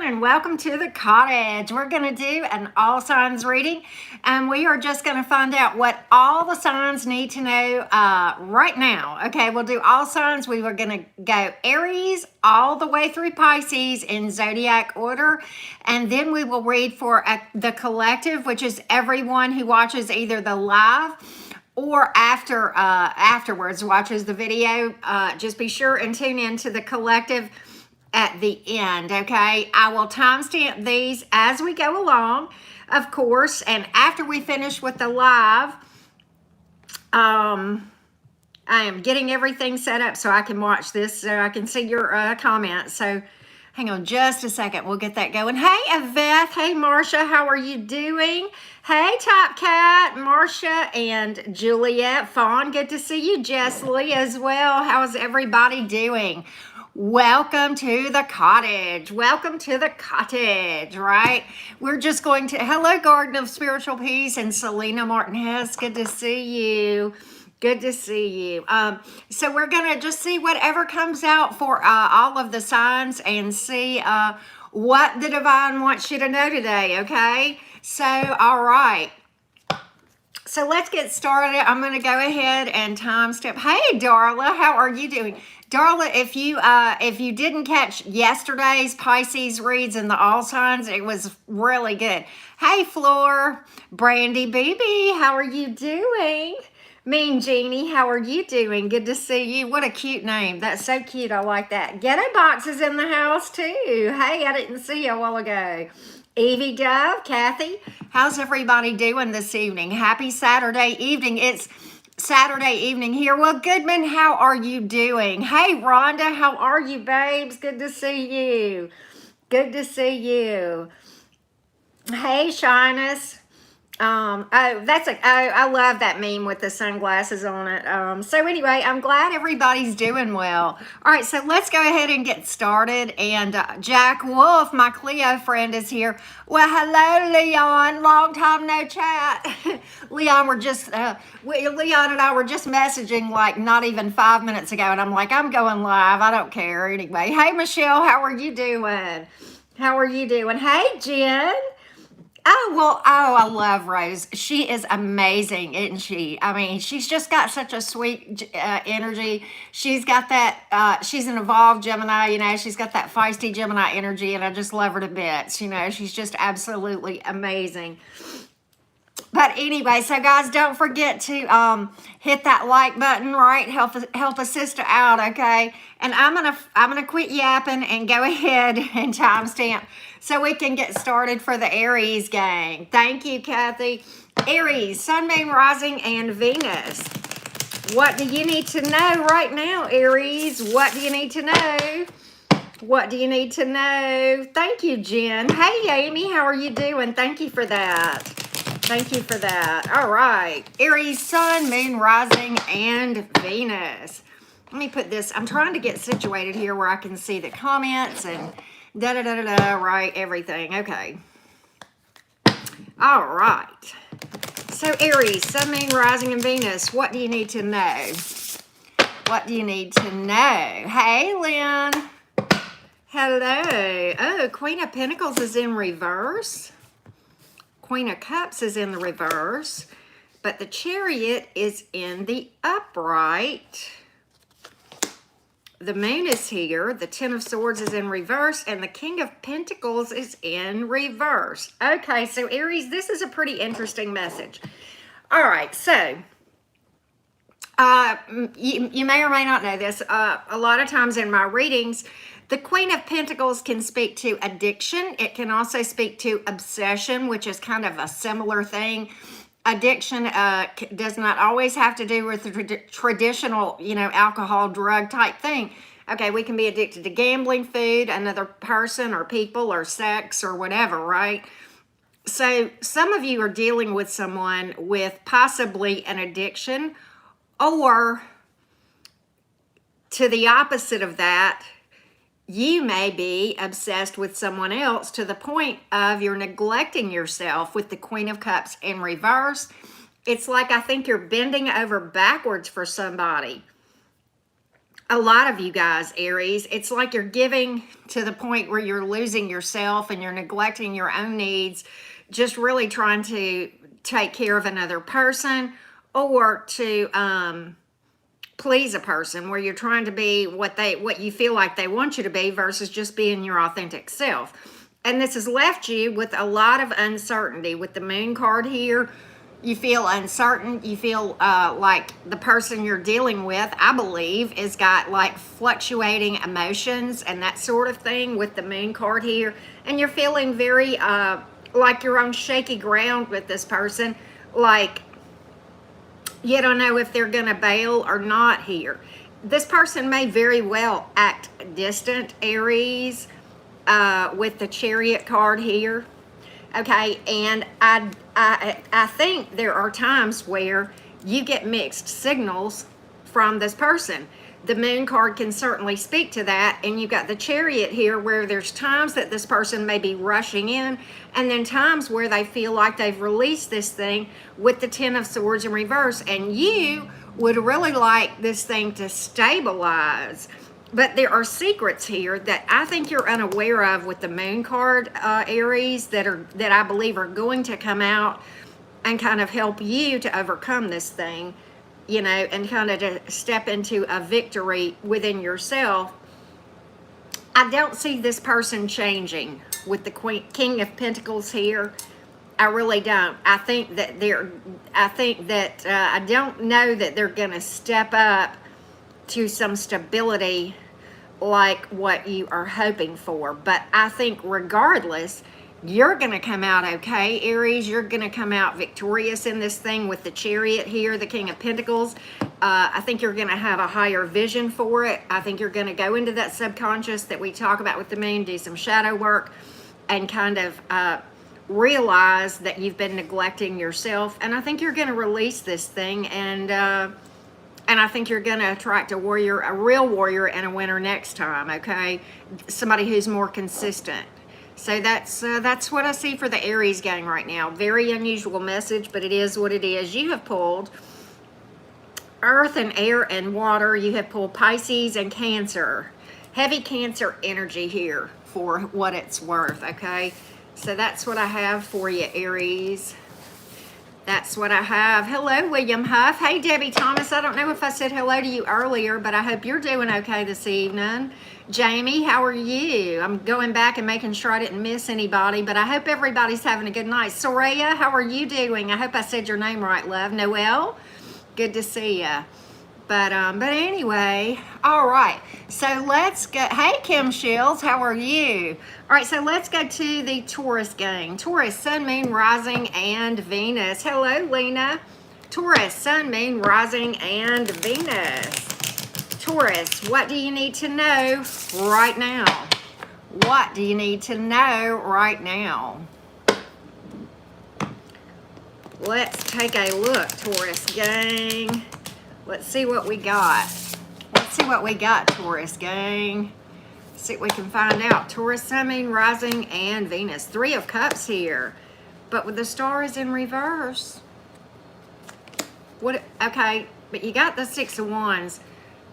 and welcome to the cottage. We're going to do an all signs reading, and we are just going to find out what all the signs need to know right now. Okay, we'll do all signs. We are going to go Aries all the way through Pisces in zodiac order, and then we will read for the collective, which is everyone who watches either the live or afterwards watches the video. Just be sure and tune in to the collective at the end. Okay, I will timestamp these as we go along, of course, and after we finish with the live, I am getting everything set up so I can watch this, so I can see your comments. So hang on just a second, we'll get that going. Hey Yvette, hey Marcia, how are you doing? Hey Top Cat, Marcia and Juliet Fawn, good to see you. Jess Lee as well. How's everybody doing? Welcome to the cottage. Welcome to the cottage, right? We're just going to, hello Garden of Spiritual Peace and Selena Martinez, good to see you. Good to see you. So we're going to just see whatever comes out for all of the signs and see what the divine wants you to know today, okay? So, all right. So let's get started. I'm going to go ahead and timestamp. Hey, Darla, how are you doing? Darla, if you didn't catch yesterday's Pisces reads and the all signs, it was really good. Hey, Floor, Brandy, BB, how are you doing? Mean Jeannie, how are you doing? Good to see you. What a cute name. That's so cute. I like that. Ghetto Box is in the house too. Hey, I didn't see you a while ago. Evie Dove, Kathy, how's everybody doing this evening? Happy Saturday evening. It's Saturday evening here. Well, Goodman, how are you doing? Hey, Rhonda, how are you, babes? Good to see you. Good to see you. Hey, Shyness. I love that meme with the sunglasses on it. So anyway, I'm glad everybody's doing well. All right, so let's go ahead and get started. And Jack Wolf, my Cleo friend, is here. Well, hello, Leon. Long time no chat. Leon, Leon and I were just messaging like not even 5 minutes ago, and I'm like, I'm going live. I don't care anyway. Hey, Michelle, how are you doing? How are you doing? Hey, Jen. I love Rose. She is amazing, isn't she? I mean, she's just got such a sweet energy. She's got that, she's an evolved Gemini, you know, she's got that feisty Gemini energy, and I just love her to bits, you know, she's just absolutely amazing. But anyway, so guys, don't forget to hit that like button, right? Help a sister out, okay? And I'm gonna quit yapping and go ahead and timestamp so we can get started for the Aries gang. Thank you, Kathy. Aries, Sun, Moon, Rising, and Venus. What do you need to know right now, Aries? What do you need to know? What do you need to know? Thank you, Jen. Hey, Amy, how are you doing? Thank you for that. Thank you for that. All right. Aries, Sun, Moon, Rising, and Venus. Let me put this. I'm trying to get situated here where I can see the comments and da-da-da-da-da, right, everything. Okay. All right. So, Aries, Sun, Moon, Rising, and Venus, what do you need to know? What do you need to know? Hey, Lynn. Hello. Oh, Queen of Pentacles is in reverse. Queen of Cups is in the reverse, but the Chariot is in the upright. The Moon is here. The Ten of Swords is in reverse, and the King of Pentacles is in reverse. Okay, so Aries, this is a pretty interesting message. All right, so you may or may not know this. A lot of times in my readings, the Queen of Pentacles can speak to addiction. It can also speak to obsession, which is kind of a similar thing. Addiction does not always have to do with the traditional, you know, alcohol, drug type thing. Okay, we can be addicted to gambling, food, another person or people or sex or whatever, right? So some of you are dealing with someone with possibly an addiction, or to the opposite of that, you may be obsessed with someone else to the point of you're neglecting yourself with the Queen of Cups in reverse. It's like I think you're bending over backwards for somebody. a lot of you guys, Aries, it's like you're giving to the point where you're losing yourself and you're neglecting your own needs, just really trying to take care of another person or to please a person, where you're trying to be what you feel like they want you to be versus just being your authentic self. And this has left you with a lot of uncertainty. With the moon card here, you feel uncertain. You feel like the person you're dealing with, I believe, has got like fluctuating emotions and that sort of thing with the moon card here. And you're feeling very like you're on shaky ground with this person. Like you don't know if they're going to bail or not here. This person may very well act distant, Aries, with the Chariot card here. Okay, and I think there are times where you get mixed signals from this person. The moon card can certainly speak to that, and you've got the Chariot here where there's times that this person may be rushing in, and then times where they feel like they've released this thing with the Ten of Swords in reverse, and you would really like this thing to stabilize. But there are secrets here that I think you're unaware of with the moon card, Aries, that I believe are going to come out and kind of help you to overcome this thing, you know, and kind of to step into a victory within yourself. I don't see this person changing with the King of Pentacles here. I really don't. I think that I don't know that they're going to step up to some stability like what you are hoping for. But I think regardless, you're going to come out okay, Aries. You're going to come out victorious in this thing with the Chariot here, the King of Pentacles. I think you're going to have a higher vision for it. I think you're going to go into that subconscious that we talk about with the moon, do some shadow work, and kind of realize that you've been neglecting yourself. And I think you're going to release this thing, and I think you're going to attract a real warrior and a winner next time, okay? Somebody who's more consistent. So that's what I see for the Aries gang right now. Very unusual message, but it is what it is. You have pulled Earth and Air and Water. You have pulled Pisces and Cancer. Heavy Cancer energy here for what it's worth, okay? So that's what I have for you, Aries. That's what I have. Hello, William Huff. Hey, Debbie Thomas. I don't know if I said hello to you earlier, but I hope you're doing okay this evening. Jamie, how are you? I'm going back and making sure I didn't miss anybody, but I hope everybody's having a good night. Soraya, how are you doing? I hope I said your name right, love. Noelle, good to see you. But anyway, all right. So let's go. Hey, Kim Shields, how are you? All right, so let's go to the Taurus gang. Taurus, Sun, Moon, Rising, and Venus. Hello, Lena. Taurus, Sun, Moon, Rising, and Venus. Taurus, what do you need to know right now? What do you need to know right now? Let's take a look, Taurus gang. Let's see what we got. Let's see what we got, Taurus gang. See what we can find out. Taurus, Sun, Moon, Rising, and Venus. 3 of Cups here, but with the stars in reverse. What? Okay, but you got the 6 of Wands.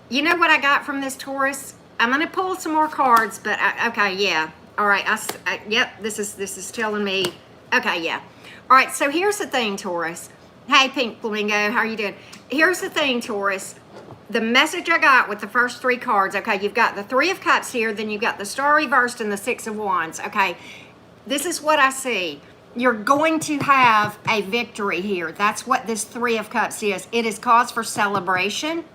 You know what I got from this, Taurus? I'm gonna pull some more cards, but okay, yeah. All right, yep. This is telling me. Okay, yeah. All right. So here's the thing, Taurus. Hey, Pink Flamingo, how are you doing? Here's the thing, Taurus. The message I got with the first 3 cards, okay, you've got the 3 of Cups here, then you've got the Star reversed and the 6 of Wands, okay? This is what I see. You're going to have a victory here. That's what this 3 of Cups is. It is cause for celebration.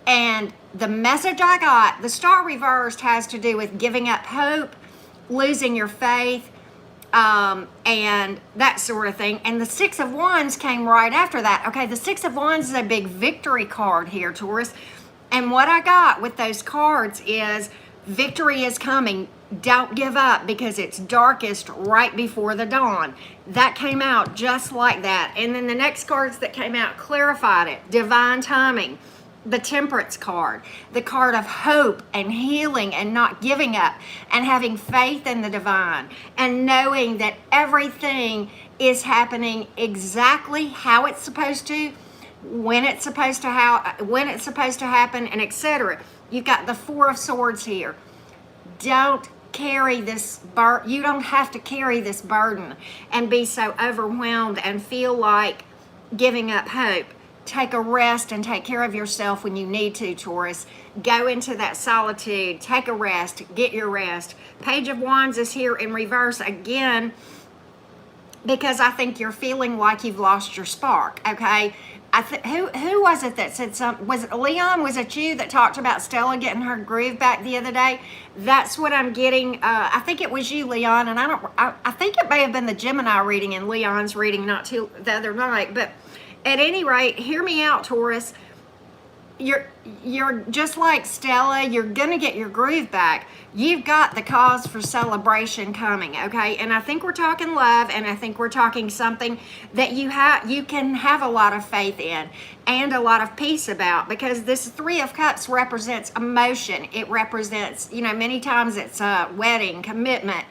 And the message I got, the Star reversed has to do with giving up hope, losing your faith, and that sort of thing. And the 6 of Wands came right after that. Okay, the 6 of Wands is a big victory card here, Taurus. And what I got with those cards is victory is coming. Don't give up because it's darkest right before the dawn. That came out just like that. And then the next cards that came out clarified it. Divine timing. The Temperance card, the card of hope and healing and not giving up and having faith in the divine and knowing that everything is happening exactly how it's supposed to when it's supposed to happen, and etc. You've got the Four of Swords here. Don't carry this you don't have to carry this burden and be so overwhelmed and feel like giving up hope. Take a rest and take care of yourself when you need to, Taurus. Go into that solitude. Take a rest. Get your rest. Page of Wands is here in reverse again because I think you're feeling like you've lost your spark, okay? Who was it that said something? Was it Leon? Was it you that talked about Stella getting her groove back the other day? That's what I'm getting. I think it was you, Leon, and I think it may have been the Gemini reading and Leon's reading not too the other night, but at any rate, hear me out, Taurus. You're just like Stella. You're gonna get your groove back. You've got the cause for celebration coming, okay? And I think we're talking love, and I think we're talking something that you can have a lot of faith in and a lot of peace about, because this Three of Cups represents emotion. It represents, many times it's a wedding, commitment,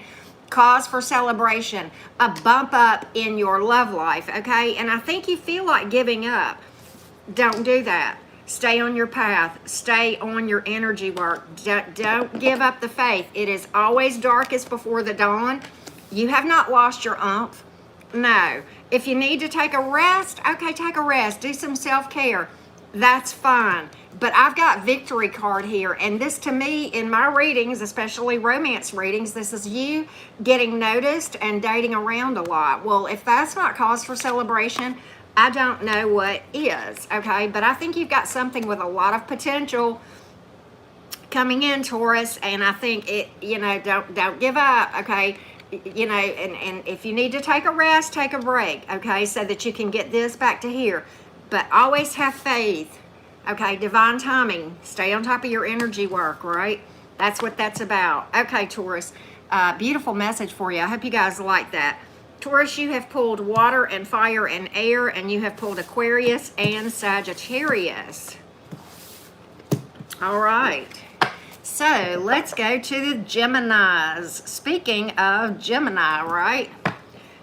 cause for celebration, a bump up in your love life, okay? And I think you feel like giving up. Don't do that. Stay on your path. Stay on your energy work. Don't give up the faith. It is always darkest before the dawn. You have not lost your oomph. No. If you need to take a rest, okay, take a rest. Do some self-care. That's fine. But I've got victory card here, and this to me in my readings, especially romance readings, this is you getting noticed and dating around a lot. Well, if that's not cause for celebration, I don't know what is, okay? But I think you've got something with a lot of potential coming in, Taurus, and I think don't give up, okay? And if you need to take a rest, take a break, okay, so that you can get this back to here. But always have faith, okay? Divine timing. Stay on top of your energy work, right? That's what that's about. Okay, Taurus, beautiful message for you. I hope you guys like that. Taurus, you have pulled water and fire and air, and you have pulled Aquarius and Sagittarius. All right. So let's go to the Geminis. Speaking of Gemini, right?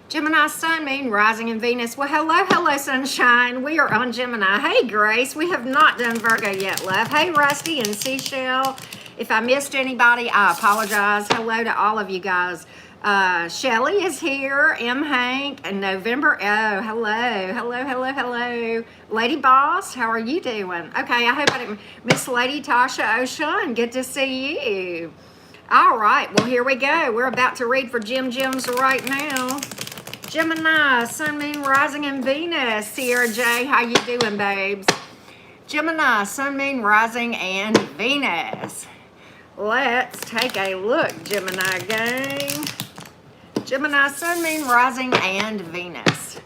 Gemini, Sun, Moon, Rising, and Venus. Well, hello, sunshine. We are on Gemini. Hey, Grace. We have not done Virgo yet, love. Hey, Rusty and Seashell. If I missed anybody, I apologize. Hello to all of you guys. Shelly is here, M. Hank, and November. Oh, hello. Lady Boss, how are you doing? Okay, I hope I didn't miss Lady Tasha O'Shawn. Good to see you. All right, well, here we go. We're about to read for Gems right now. Gemini, Sun, Moon, Rising, and Venus. Sierra J, how you doing, babes? Gemini, Sun, Moon, Rising, and Venus. Let's take a look, Gemini gang. Gemini, Sun, Moon, Rising, and Venus.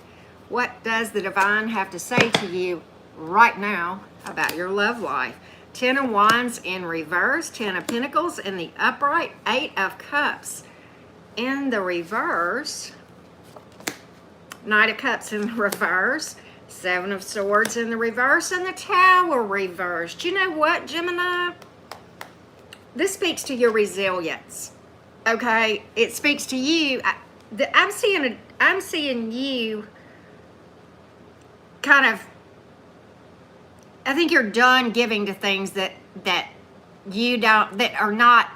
What does the divine have to say to you right now about your love life? 10 of Wands in reverse, 10 of Pentacles in the upright, 8 of Cups in the reverse, Knight of Cups in the reverse, 7 of Swords in the reverse, and the Tower reversed. You know what, Gemini? This speaks to your resilience. Okay, it speaks to you. I'm seeing you kind of. I think you're done giving to things that are not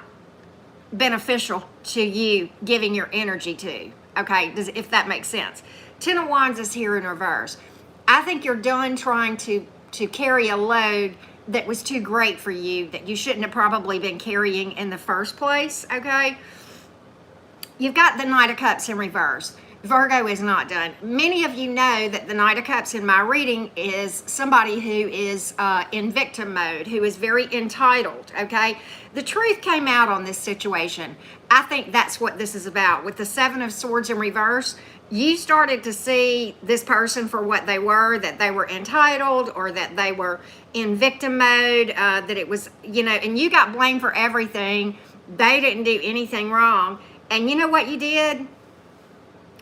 beneficial to you. Giving your energy to. Okay, if that makes sense. 10 of Wands is here in reverse. I think you're done trying to carry a load that was too great for you, that you shouldn't have probably been carrying in the first place. Okay. You've got the Knight of Cups in reverse. Virgo is not done. Many of you know that the Knight of Cups in my reading is somebody who is in victim mode, who is very entitled, okay? The truth came out on this situation. I think that's what this is about. With the 7 of Swords in reverse, you started to see this person for what they were, that they were entitled or that they were in victim mode, that it was, and you got blamed for everything. They didn't do anything wrong. And you know what you did?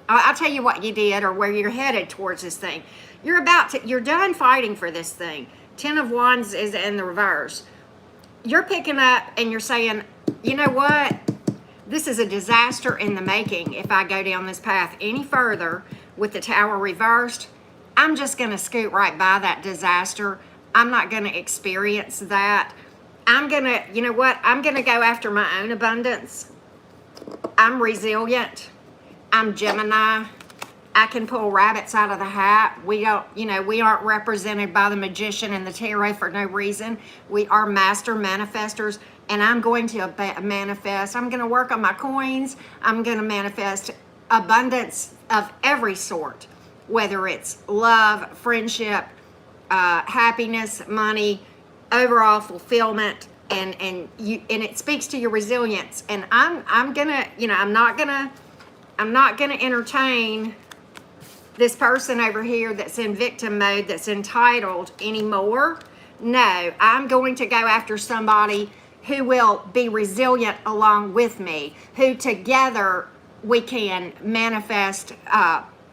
I'll tell you what you did, or where you're headed towards this thing. You're done fighting for this thing. 10 of Wands is in the reverse. You're picking up and you're saying, you know what? This is a disaster in the making if I go down this path any further with the Tower reversed. I'm just going to scoot right by that disaster. I'm not going to experience that. I'm going to, you know what? I'm going to go after my own abundance. I'm resilient. I'm Gemini. I can pull rabbits out of the hat. We don't, you know, we aren't represented by the magician and the tarot for no reason. We are master manifestors, and I'm going to manifest. I'm going to work on my coins. I'm going to manifest abundance of every sort, whether it's love, friendship, happiness, money, overall fulfillment, and it speaks to your resilience. And I'm gonna, you know, I'm not gonna entertain this person over here that's in victim mode, that's entitled anymore. No, I'm going to go after somebody who will be resilient along with me, who together we can manifest,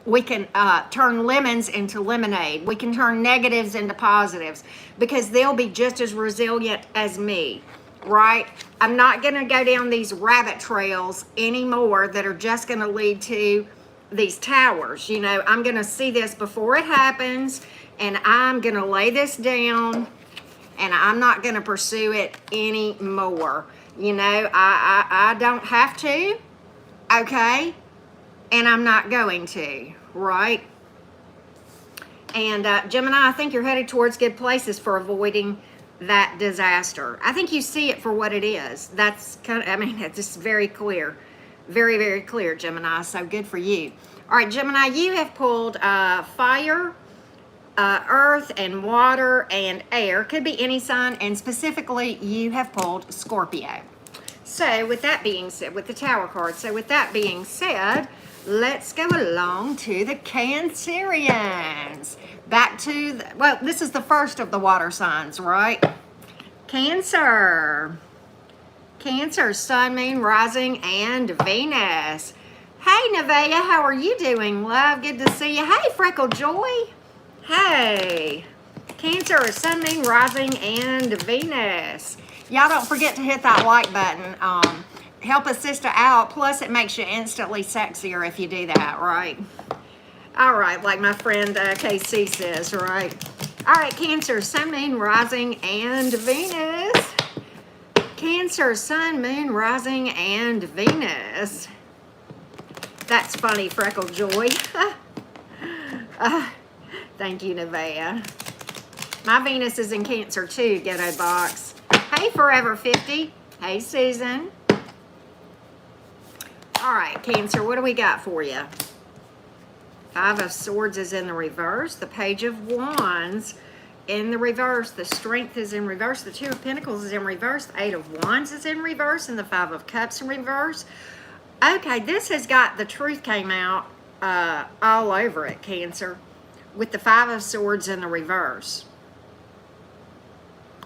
we can turn lemons into lemonade. We can turn negatives into positives, because they'll be just as resilient as me, right? I'm not going to go down these rabbit trails anymore that are just going to lead to these towers. You know, I'm going to see this before it happens, and I'm going to lay this down, and I'm not going to pursue it anymore. You know, I don't have to, okay? And I'm not going to, right? And Gemini, I think you're headed towards good places for avoiding that disaster. I think you see it for what it is. That's kind of, I mean, it's just very clear. Very, very clear, Gemini. So good for you. All right, Gemini, you have pulled fire, earth, and water, and air. Could be any sign, and specifically, you have pulled Scorpio. So with that being said, with the Tower card, so with that being said, let's go along to the Cancerians. Back to, well, this is the first of the water signs, right? Cancer. Cancer, Sun, Moon, Rising, and Venus. Hey, Nevaeh, how are you doing, love? Good to see you. Hey, Freckle Joy. Hey. Cancer, Sun, Moon, Rising, and Venus. Y'all don't forget to hit that like button. Help a sister out. Plus, it makes you instantly sexier if you do that, right? All right, like my friend KC says, right? All right, Cancer, Sun, Moon, Rising, and Venus. Cancer, Sun, Moon, Rising, and Venus. That's funny, Freckle Joy. Thank you, Nevaeh. My Venus is in Cancer too, Ghetto Box. Hey, Forever 50. Hey, Susan. All right, Cancer, what do we got for you? Five of Swords is in the reverse. The Page of Wands in the reverse. The Strength is in reverse. The Two of Pentacles is in reverse. The Eight of Wands is in reverse. And the Five of Cups in reverse. Okay, this has got the Truth came out all over it, Cancer, with the Five of Swords in the reverse.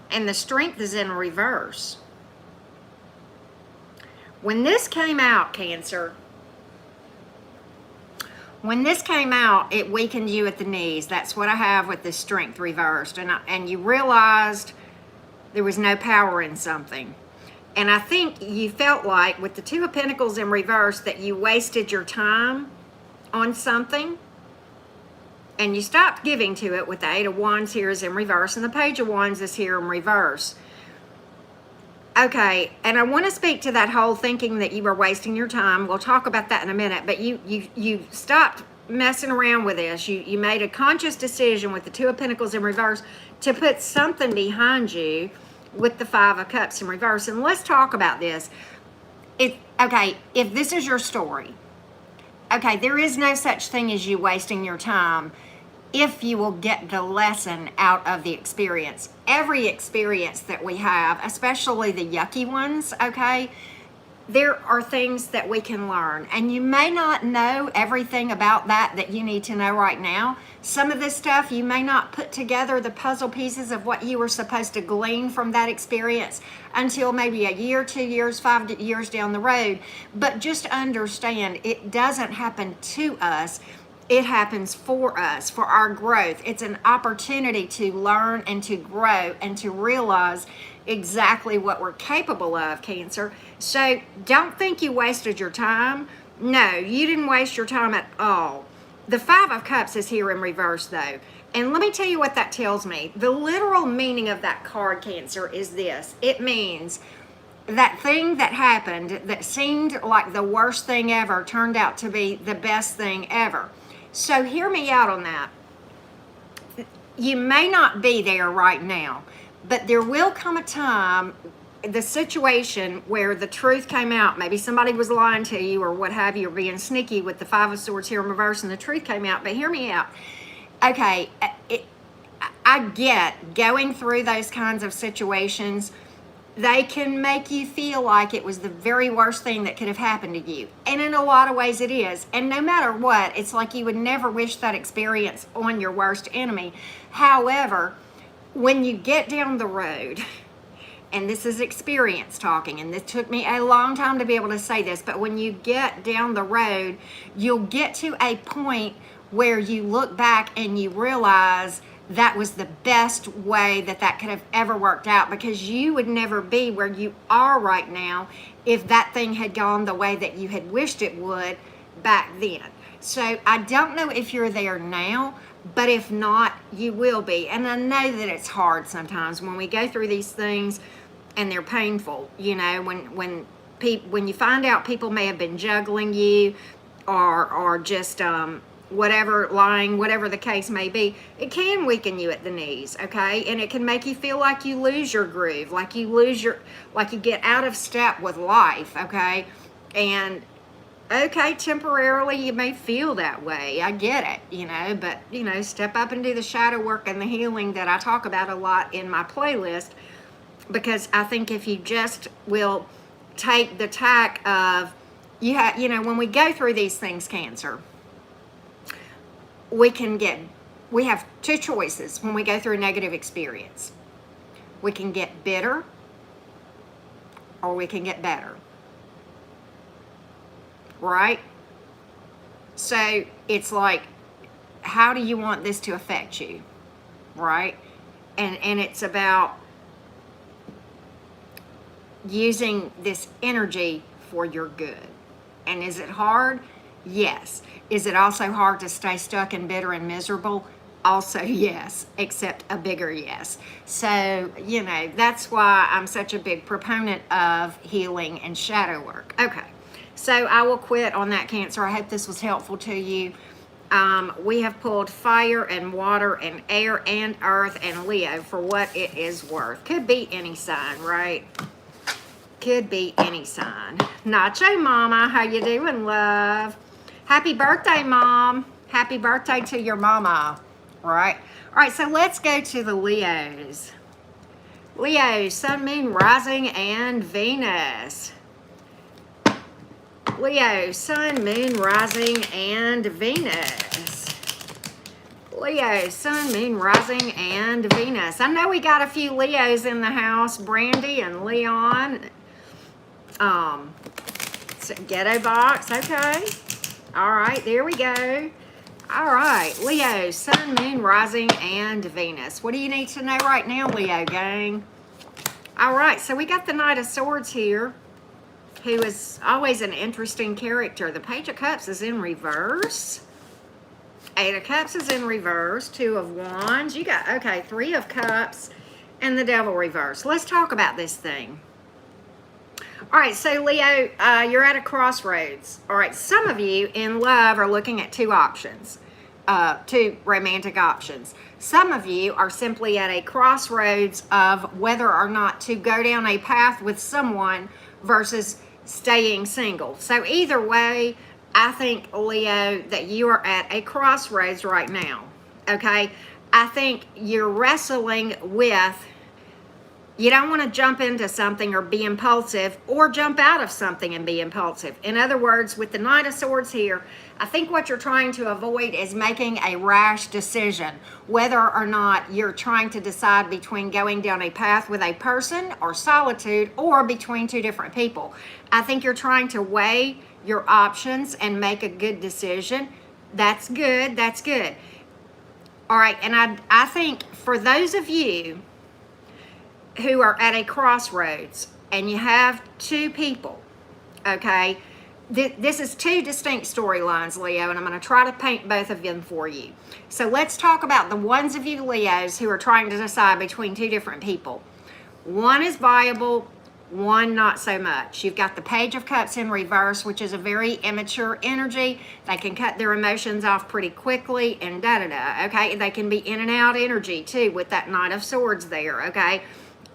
And the Strength is in reverse. When this came out, Cancer, when this came out, it weakened you at the knees. That's what I have with the Strength reversed. And you realized there was no power in something. And I think you felt like with the Two of Pentacles in reverse that you wasted your time on something. And you stopped giving to it with the Eight of Wands here is in reverse. And the Page of Wands is here in reverse. Okay, and I want to speak to that whole thinking that you were wasting your time. We'll talk about that in a minute. But you stopped messing around with this. You made a conscious decision with the Two of Pentacles in reverse to put something behind you with the Five of Cups in reverse. And let's talk about this. Okay, if this is your story, okay, there is no such thing as you wasting your time if you will get the lesson out of the experience. Every experience that we have, especially the yucky ones, okay, there are things that we can learn. And you may not know everything about that you need to know right now. Some of this stuff, you may not put together the puzzle pieces of what you were supposed to glean from that experience until maybe a year, 2 years, 5 years down the road. But just understand, it doesn't happen to us. It happens for us, for our growth. It's an opportunity to learn and to grow and to realize exactly what we're capable of, Cancer. So don't think you wasted your time. No, you didn't waste your time at all. The Five of Cups is here in reverse, though. And let me tell you what that tells me. The literal meaning of that card, Cancer, is this. It means that thing that happened that seemed like the worst thing ever turned out to be the best thing ever. So hear me out on that. You may not be there right now, but there will come a time, the situation where the truth came out. Maybe somebody was lying to you or what have you, or being sneaky with the Five of Swords here in reverse, and the truth came out. But hear me out. Okay, I get going through those kinds of situations. They can make you feel like it was the very worst thing that could have happened to you. And in a lot of ways it is. And no matter what, it's like you would never wish that experience on your worst enemy. However, when you get down the road, and this is experience talking, and this took me a long time to be able to say this, but when you get down the road, you'll get to a point where you look back and you realize that was the best way that could have ever worked out, because you would never be where you are right now if that thing had gone the way that you had wished it would back then. So I don't know if you're there now, but if not, you will be. And I know that it's hard sometimes when we go through these things and they're painful, you know, when you find out people may have been juggling you or just whatever, lying, whatever the case may be, it can weaken you at the knees, okay? And it can make you feel like you lose your groove, like you get out of step with life, okay? And okay, temporarily you may feel that way. I get it, you know, but, you know, step up and do the shadow work and the healing that I talk about a lot in my playlist, because I think if you just will take the tack of, you know, when we go through these things, Cancer, we have two choices when we go through a negative experience. We can get bitter or we can get better. Right? So it's like, how do you want this to affect you? Right? And it's about using this energy for your good. And is it hard? Yes. Is it also hard to stay stuck and bitter and miserable? Also yes, except a bigger yes. So, you know, that's why I'm such a big proponent of healing and shadow work. Okay, so I will quit on that, Cancer. I hope this was helpful to you. We have pulled fire and water and air and earth and Leo for what it is worth. Could be any sign, right? Could be any sign. Nacho Mama, how you doing, love? Happy birthday, Mom. Happy birthday to your mama. All right, so let's go to the Leos. Leo, Sun, Moon, Rising, and Venus. Leo, Sun, Moon, Rising, and Venus. Leo, Sun, Moon, Rising, and Venus. I know we got a few Leos in the house. Brandy and Leon. Ghetto box, okay. All right, there we go. All right, Leo, Sun, Moon, Rising, and Venus. What do you need to know right now, Leo gang? All right, so we got the Knight of Swords here, who is always an interesting character. The Page of Cups is in reverse. Eight of Cups is in reverse. Two of Wands. You got, okay, Three of Cups and the Devil reverse. Let's talk about this thing. All right, so Leo, you're at a crossroads. All right, some of you in love are looking at two options, two romantic options. Some of you are simply at a crossroads of whether or not to go down a path with someone versus staying single. So either way, I think, Leo, that you are at a crossroads right now, okay? I think you're wrestling with, you don't want to jump into something or be impulsive, or jump out of something and be impulsive. In other words, with the Knight of Swords here, I think what you're trying to avoid is making a rash decision, whether or not you're trying to decide between going down a path with a person or solitude, or between two different people. I think you're trying to weigh your options and make a good decision. That's good. That's good. All right, and I think for those of you who are at a crossroads and you have two people, okay, this is two distinct storylines, Leo, and I'm going to try to paint both of them for you. So let's talk about the ones of you Leos who are trying to decide between two different people. One is viable, one not so much. You've got the Page of Cups in reverse, which is a very immature energy. They can cut their emotions off pretty quickly and da-da-da, okay? They can be in and out energy too with that Knight of Swords there, okay?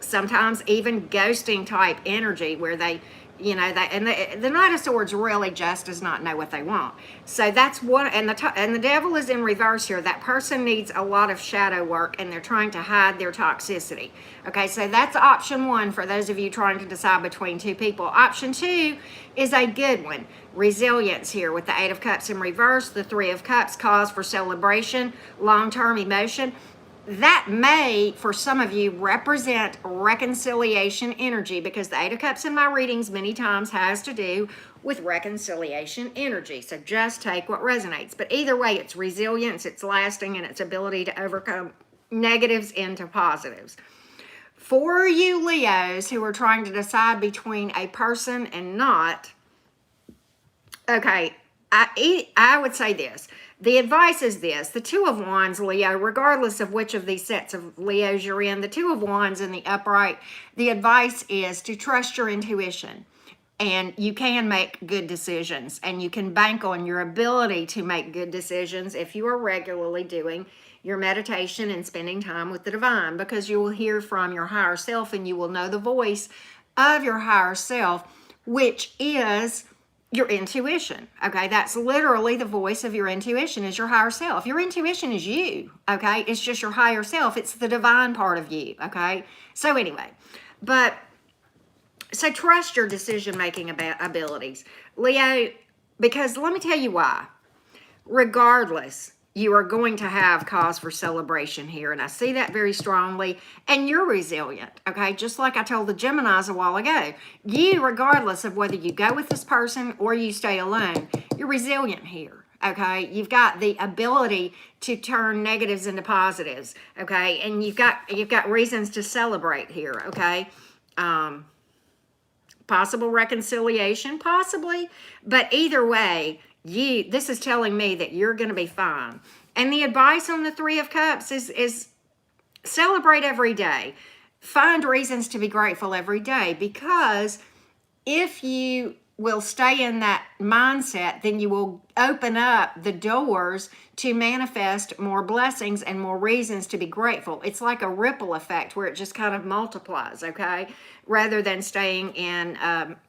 Sometimes even ghosting type energy where they, you know, the Knight of Swords really just does not know what they want. So that's one, and the Devil is in reverse here. That person needs a lot of shadow work, and they're trying to hide their toxicity. Okay, so that's option one for those of you trying to decide between two people. Option two is a good one. Resilience here with the Eight of Cups in reverse, the Three of Cups, cause for celebration, long-term emotion. That may, for some of you, represent reconciliation energy, because the Eight of Cups in my readings many times has to do with reconciliation energy. So just take what resonates. But either way, it's resilience, it's lasting, and its ability to overcome negatives into positives. For you Leos who are trying to decide between a person and not, okay, I would say this. The advice is this. The Two of Wands, Leo, regardless of which of these sets of Leos you're in, the Two of Wands in the upright, the advice is to trust your intuition. And you can make good decisions, and you can bank on your ability to make good decisions if you are regularly doing your meditation and spending time with the divine, because you will hear from your higher self and you will know the voice of your higher self, which is your intuition. Okay, that's literally the voice of your intuition is your higher self. Your intuition is you. Okay, it's just your higher self. It's the divine part of you. Okay, so anyway, so trust your decision-making abilities, Leo, because let me tell you why. Regardless, you are going to have cause for celebration here, and I see that very strongly, and you're resilient, okay? Just like I told the Geminis a while ago, you, regardless of whether you go with this person or you stay alone, you're resilient here, okay? You've got the ability to turn negatives into positives, okay? And you've got reasons to celebrate here, okay? Possible reconciliation, possibly, but either way, this is telling me that you're going to be fine. And the advice on the Three of Cups is celebrate every day. Find reasons to be grateful every day, because if you will stay in that mindset, then you will open up the doors to manifest more blessings and more reasons to be grateful. It's like a ripple effect where it just kind of multiplies, okay? Rather than staying in,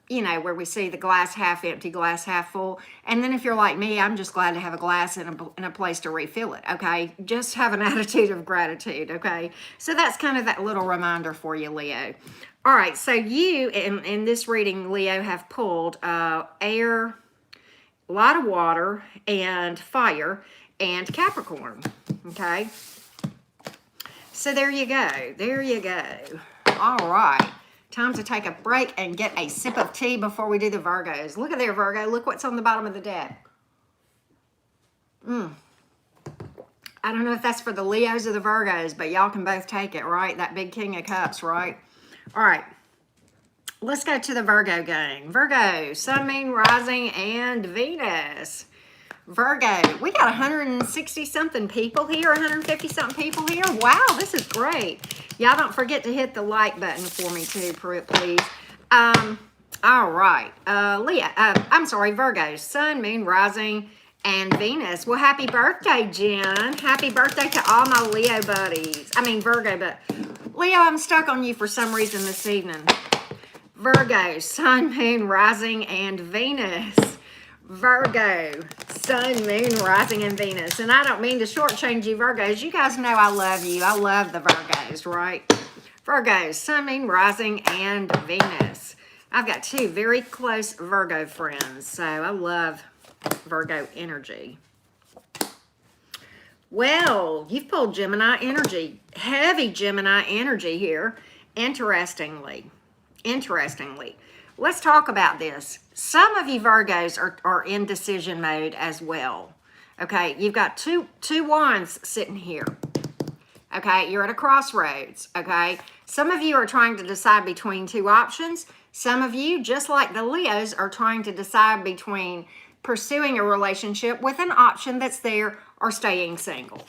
where we see the glass half empty, glass half full. And then if you're like me, I'm just glad to have a glass and a place to refill it, okay? Just have an attitude of gratitude, okay? So that's kind of that little reminder for you, Leo. All right, so you, in this reading, Leo, have pulled air, a lot of water, and fire, and Capricorn, okay? So there you go. There you go. All right. Time to take a break and get a sip of tea before we do the Virgos. Look at there, Virgo. Look what's on the bottom of the deck. I don't know if that's for the Leos or the Virgos, but y'all can both take it, right? That big King of Cups, right? All right. Let's go to the Virgo gang. Virgo, Sun, Moon, Rising, and Venus. Virgo, we got 160-something people here, 150-something people here. Wow, this is great. Y'all don't forget to hit the like button for me too, please. All right. Virgo, Sun, Moon, Rising, and Venus. Well, happy birthday, Jen. Happy birthday to all my Leo buddies. I mean, Virgo, but Leo, I'm stuck on you for some reason this evening. Virgo, Sun, Moon, Rising, and Venus. Virgo, Sun, Moon, Rising, and Venus. And I don't mean to shortchange you, Virgos. You guys know I love you. I love the Virgos, right? Virgos, Sun, Moon, Rising, and Venus. I've got two very close Virgo friends, so I love Virgo energy. Well, you've pulled Gemini energy. Heavy Gemini energy here, interestingly. Let's talk about this. Some of you Virgos are in decision mode as well. Okay, you've got two wands sitting here. Okay, you're at a crossroads. Okay, some of you are trying to decide between two options. Some of you, just like the Leos, are trying to decide between pursuing a relationship with an option that's there or staying single.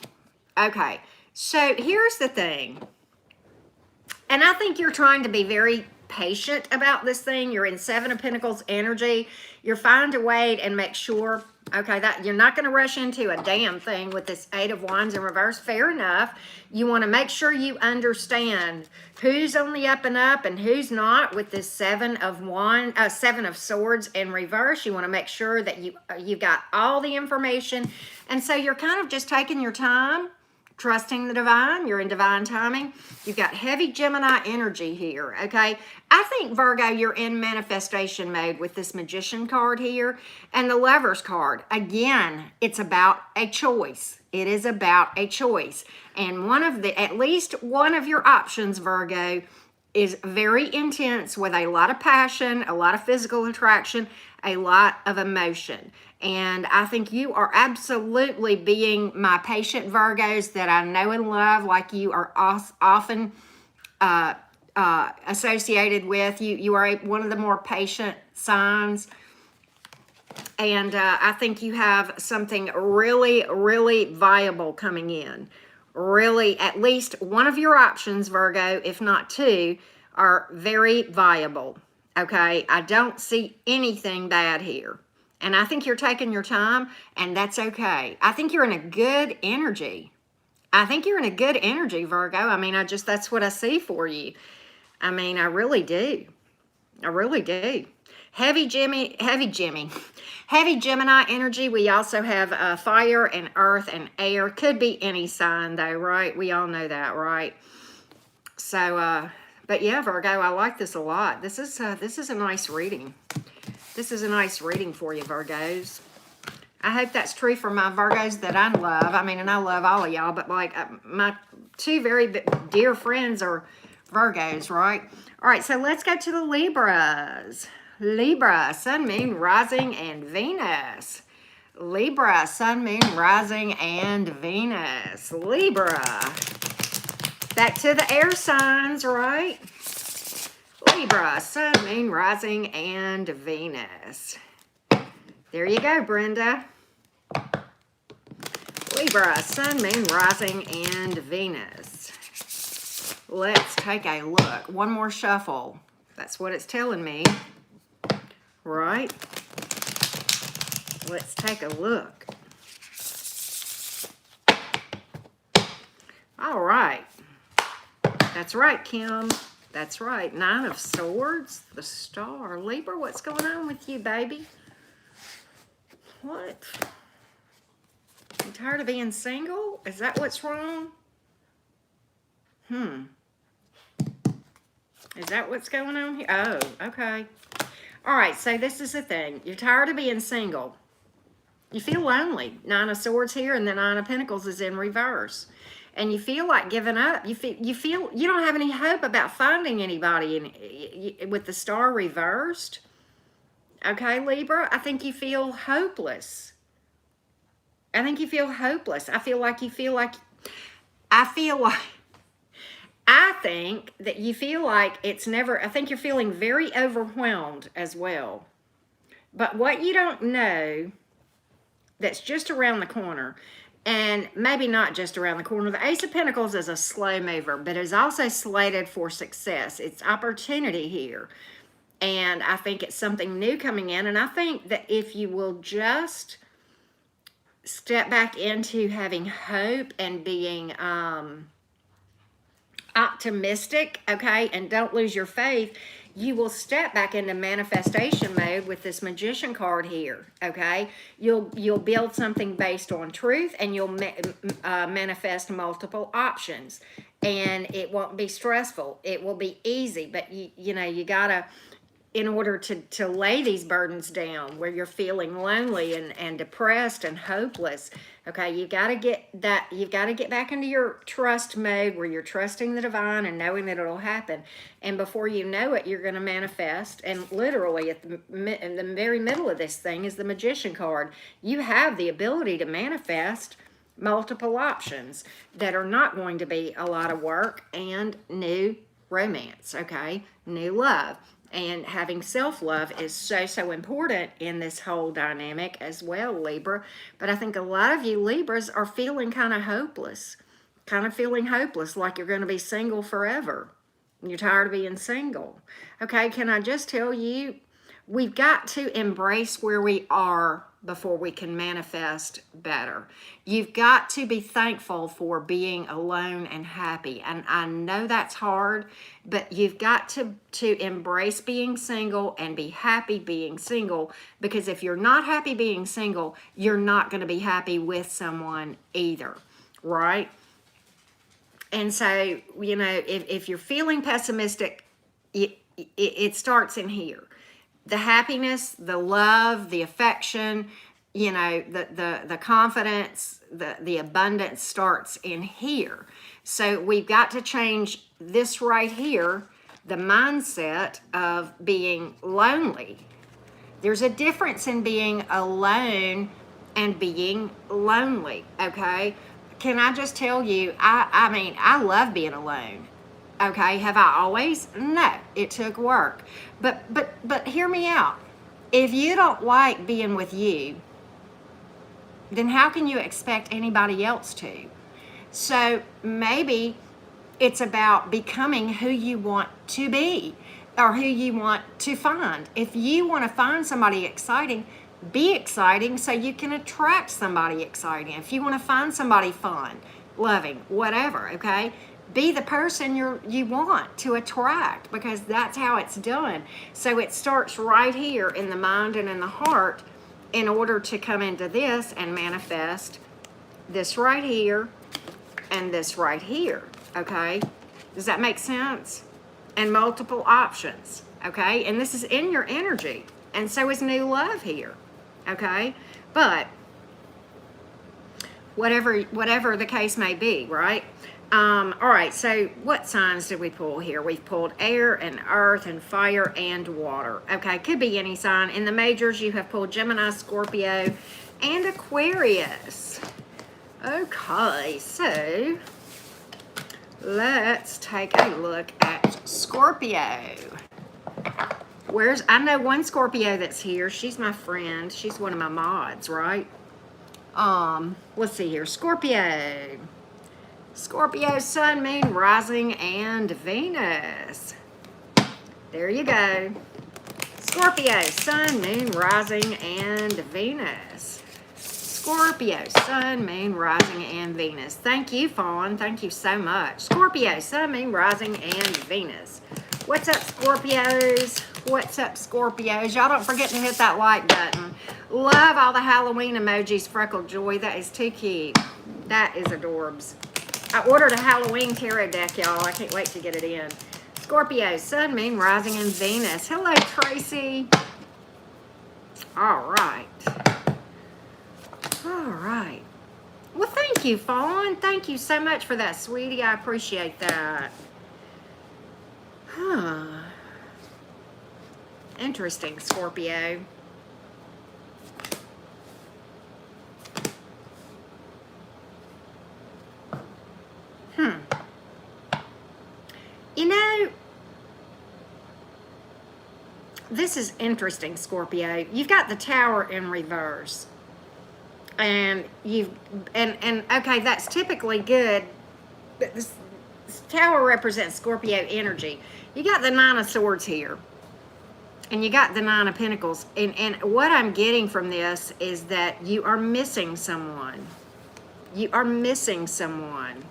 Okay, so here's the thing. And I think you're trying to be very patient about this thing. You're in Seven of Pentacles energy. You're fine to wait and make sure, okay, that you're not going to rush into a damn thing with this Eight of Wands in reverse. Fair enough. You want to make sure you understand who's on the up and up and who's not with this Seven of Swords in reverse. You want to make sure that you've got all the information. And so you're kind of just taking your time, trusting the divine. You're in divine timing. You've got heavy Gemini energy here, okay? I think, Virgo, you're in manifestation mode with this Magician card here and the Lovers card. Again, it's about a choice. It is about a choice. And at least one of your options, Virgo, is very intense with a lot of passion, a lot of physical attraction, a lot of emotion. And I think you are absolutely being my patient Virgos that I know and love, like you are often associated with. You are one of the more patient signs. And I think you have something really, really viable coming in. Really, at least one of your options, Virgo, if not two, are very viable. Okay, I don't see anything bad here. And I think you're taking your time, and that's okay. I think you're in a good energy. I think you're in a good energy, Virgo. I mean, that's what I see for you. I mean, I really do. I really do. Heavy Gemini energy. We also have fire and earth and air. Could be any sign, though, right? We all know that, right? So, but yeah, Virgo, I like this a lot. This is a nice reading. This is a nice reading for you, Virgos. I hope that's true for my Virgos that I love. I mean, and I love all of y'all, but like my two very dear friends are Virgos, right? All right, so let's go to the Libras. Libra, Sun, Moon, Rising, and Venus. Libra, Sun, Moon, Rising, and Venus. Libra. Back to the air signs, right? Libra, Sun, Moon, Rising, and Venus. There you go, Brenda. Libra, Sun, Moon, Rising, and Venus. Let's take a look. One more shuffle. That's what it's telling me. Right? Let's take a look. All right. That's right, Kim. That's right. Nine of Swords, the Star. Libra, what's going on with you, baby? What? You tired of being single? Is that what's wrong? Is that what's going on here? Oh, okay. All right, so this is the thing. You're tired of being single. You feel lonely. Nine of Swords here, and the Nine of Pentacles is in reverse. And you feel like giving up. You feel you don't have any hope about finding anybody with the Star reversed. Okay, Libra, I think you feel hopeless. I think you feel hopeless. I think that you feel like it's never, I think you're feeling very overwhelmed as well. But what you don't know that's just around the corner, and maybe not just around the corner, the Ace of Pentacles is a slow mover, but is also slated for success. It's opportunity here. And I think it's something new coming in. And I think that if you will just step back into having hope and being optimistic, okay, and don't lose your faith, you will step back into manifestation mode with this Magician card here, okay? You'll build something based on truth, and you'll manifest multiple options, and it won't be stressful. It will be easy, but you know, you gotta, in order to lay these burdens down where you're feeling lonely and depressed and hopeless, okay, you've got to get back into your trust mode where you're trusting the divine and knowing that it'll happen. And before you know it, you're going to manifest. And literally in the very middle of this thing is the Magician card. You have the ability to manifest multiple options that are not going to be a lot of work and new romance, okay? New love. And having self-love is so important in this whole dynamic as well, Libra. But I think a lot of you Libras are feeling kind of hopeless, like you're going to be single forever. You're tired of being single. Okay, can I just tell you, we've got to embrace where we are before we can manifest better. You've got to be thankful for being alone and happy. And I know that's hard, but you've got to embrace being single and be happy being single, because if you're not happy being single, you're not going to be happy with someone either, right? And so, you know, if you're feeling pessimistic, it starts in here. The happiness, the love, the affection, you know, the confidence, the abundance starts in here. So we've got to change this right here, the mindset of being lonely. There's a difference in being alone and being lonely, okay? Can I just tell you, I mean, I love being alone. Okay, have I always? No, it took work. But hear me out. If you don't like being with you, then how can you expect anybody else to? So maybe it's about becoming who you want to be or who you want to find. If you want to find somebody exciting, be exciting so you can attract somebody exciting. If you want to find somebody fun, loving, whatever, okay? Be the person you want to attract, because that's how it's done. So it starts right here in the mind and in the heart in order to come into this and manifest this right here and this right here, okay? Does that make sense? And multiple options, okay? And this is in your energy, and so is new love here, okay? But whatever the case may be, right? All right, so what signs did we pull here? We've pulled air and earth and fire and water. Okay, could be any sign. In the majors, you have pulled Gemini, Scorpio, and Aquarius. Okay, so let's take a look at Scorpio. I know one Scorpio that's here. She's my friend. She's one of my mods, right? Let's see here. Scorpio, sun, moon, rising, and Venus. There you go. Scorpio, sun, moon, rising, and Venus. Scorpio, sun, moon, rising, and Venus. Thank you, Fawn. Thank you so much. Scorpio, sun, moon, rising, and Venus. What's up, Scorpios? What's up, Scorpios? Y'all don't forget to hit that like button. Love all the Halloween emojis, Freckled Joy. That is too cute. That is adorbs. I ordered a Halloween tarot deck, y'all. I can't wait to get it in. Scorpio, sun, moon, rising, and Venus. Hello, Tracy. All right. All right. Well, thank you, Fawn. Thank you so much for that, sweetie. I appreciate that. Huh. Interesting, Scorpio. You know, this is interesting, Scorpio. You've got the Tower in reverse. And okay, that's typically good. But this Tower represents Scorpio energy. You got the Nine of Swords here. And you got the Nine of Pentacles. And what I'm getting from this is that you are missing someone. You are missing someone.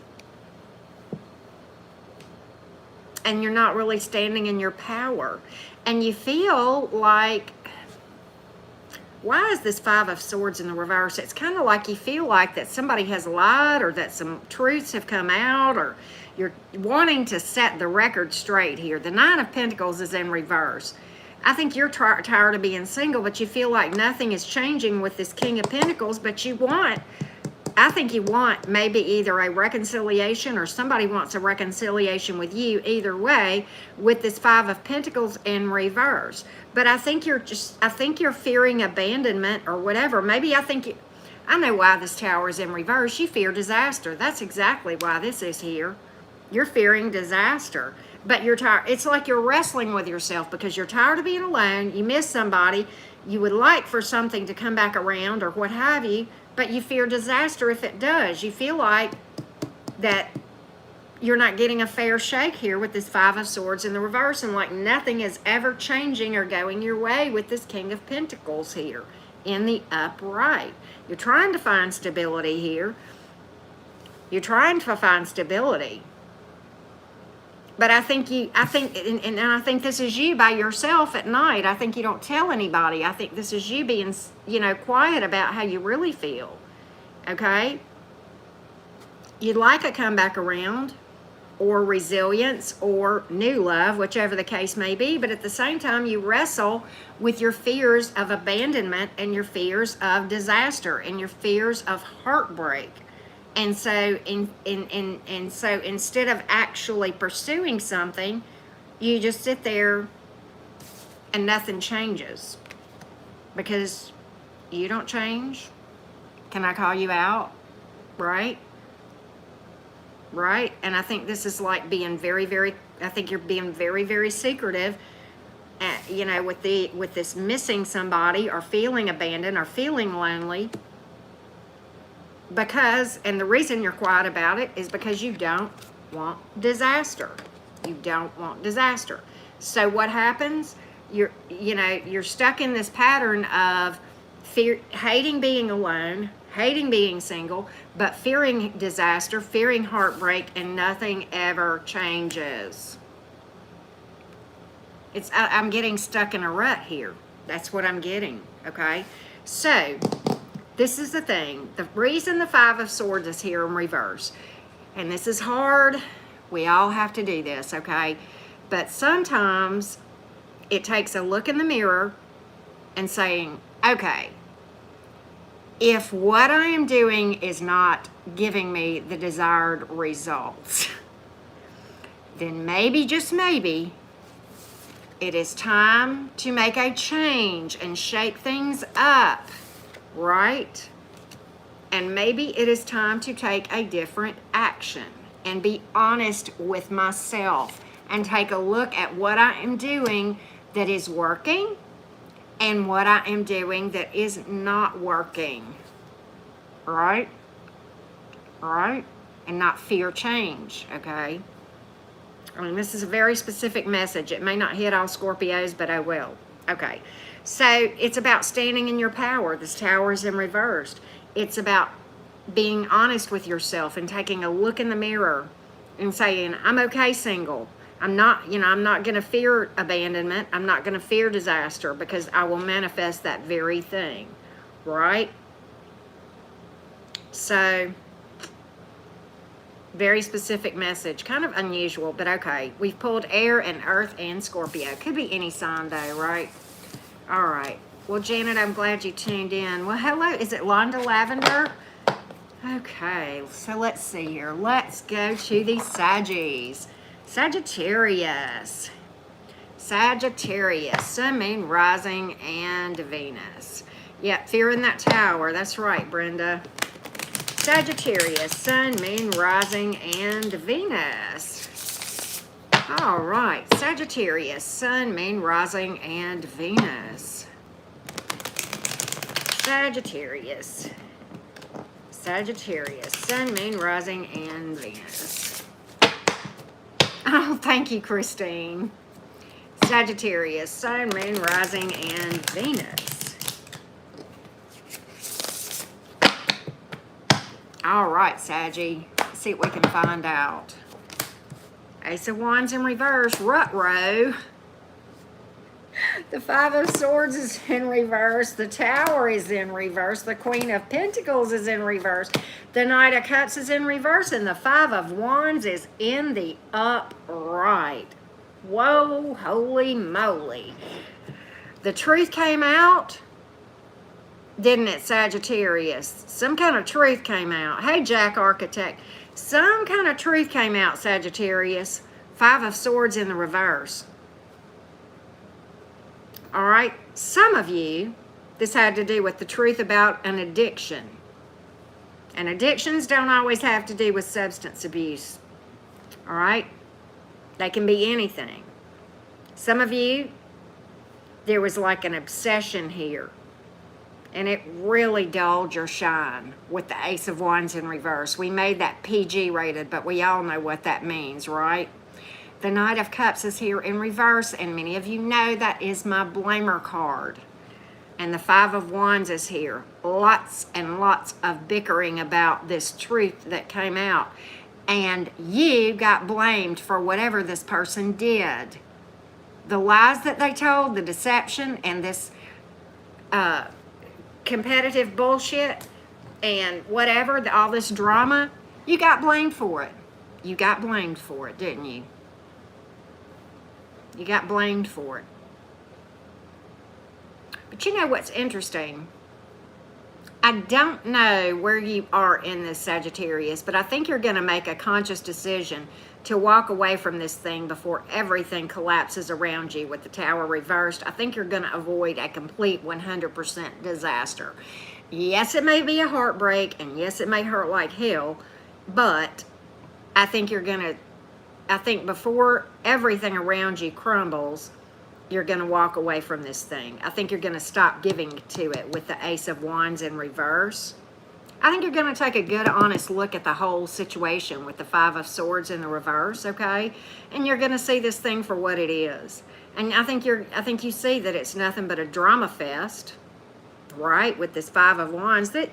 And you're not really standing in your power. And you feel like, why is this Five of Swords in the reverse? It's kind of like you feel like that somebody has lied, or that some truths have come out, or you're wanting to set the record straight here. The Nine of Pentacles is in reverse. I think you're tired of being single, but you feel like nothing is changing with this King of Pentacles, but I think you want maybe either a reconciliation, or somebody wants a reconciliation with you, either way, with this Five of Pentacles in reverse. But I think you're fearing abandonment or whatever. Maybe I know why this Tower is in reverse. You fear disaster. That's exactly why this is here. You're fearing disaster, but you're tired. It's like you're wrestling with yourself because you're tired of being alone. You miss somebody. You would like for something to come back around or what have you, but you fear disaster if it does. You feel like that you're not getting a fair shake here with this Five of Swords in the reverse, and like nothing is ever changing or going your way with this King of Pentacles here in the upright. You're trying to find stability here. You're trying to find stability. But I think this is you by yourself at night. I think you don't tell anybody. I think this is you being, quiet about how you really feel. Okay? You'd like a comeback around, or resilience, or new love, whichever the case may be. But at the same time, you wrestle with your fears of abandonment and your fears of disaster and your fears of heartbreak. And so, so instead of actually pursuing something, you just sit there and nothing changes because you don't change. Can I call you out? Right? Right? And I think this is like being I think you're being very, very secretive, with this missing somebody or feeling abandoned or feeling lonely. And the reason you're quiet about it is because you don't want disaster. You don't want disaster. So what happens? You're stuck in this pattern of hating being alone, hating being single, but fearing disaster, fearing heartbreak, and nothing ever changes. I'm getting stuck in a rut here. That's what I'm getting, okay? So, this is the thing. The reason the Five of Swords is here in reverse, and this is hard, we all have to do this, okay? But sometimes it takes a look in the mirror and saying, okay, if what I am doing is not giving me the desired results, then maybe, just maybe, it is time to make a change and shake things up. Right? And maybe it is time to take a different action and be honest with myself and take a look at what I am doing that is working and what I am doing that is not working. Right? Right? And not fear change, okay? I mean, this is a very specific message. It may not hit all Scorpios, but I will. Okay. So it's about standing in your power. This Tower is in reversed. It's about being honest with yourself and taking a look in the mirror and saying, I'm okay single. I'm not going to fear abandonment. I'm not going to fear disaster because I will manifest that very thing. Right? So, very specific message. Kind of unusual, but okay. We've pulled air and earth and Scorpio. Could be any sign though, right? All right. Well, Janet, I'm glad you tuned in. Well, hello. Is it Londa Lavender? Okay. So let's see here. Let's go to the Saggies. Sagittarius. Sagittarius. Sun, Moon, Rising, and Venus. Yep, fear in that tower. That's right, Brenda. Sagittarius. Sun, Moon, Rising, and Venus. All right, Sagittarius, Sun, Moon, Rising, and Venus. Sagittarius. Sagittarius, Sun, Moon, Rising, and Venus. Oh, thank you, Christine. Sagittarius, Sun, Moon, Rising, and Venus. All right, Saggy. Let's see what we can find out. Ace of Wands in reverse, Rut-row. The Five of Swords is in reverse. The Tower is in reverse. The Queen of Pentacles is in reverse. The Knight of Cups is in reverse. And the Five of Wands is in the upright. Whoa, holy moly. The truth came out, didn't it, Sagittarius? Some kind of truth came out. Hey, Jack Architect. Some kind of truth came out, Sagittarius. Five of Swords in the reverse. All right. Some of you, this had to do with the truth about an addiction. And addictions don't always have to do with substance abuse. All right? They can be anything. Some of you, there was like an obsession here, and it really dulled your shine with the Ace of Wands in reverse. We made that PG rated, but we all know what that means, right? The Knight of Cups is here in reverse, and many of you know that is my blamer card. And the Five of Wands is here. Lots and lots of bickering about this truth that came out. And you got blamed for whatever this person did. The lies that they told, the deception, and this competitive bullshit, and whatever, all this drama, you got blamed for it. You got blamed for it, didn't you? You got blamed for it. But you know what's interesting? I don't know where you are in this Sagittarius, but I think you're going to make a conscious decision to walk away from this thing before everything collapses around you with the Tower reversed. I think you're going to avoid a complete 100% disaster. Yes, it may be a heartbreak, and yes, it may hurt like hell, but I think before everything around you crumbles, you're going to walk away from this thing. I think you're going to stop giving to it with the Ace of Wands in reverse. I think you're going to take a good, honest look at the whole situation with the Five of Swords in the reverse, okay? And you're going to see this thing for what it is. And I think you see that it's nothing but a drama fest, right? With this Five of Wands. That,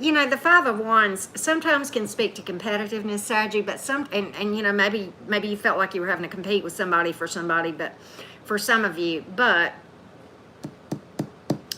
you know, the Five of Wands sometimes can speak to competitiveness, Saggy, but and you know, maybe you felt like you were having to compete with somebody, but for some of you, but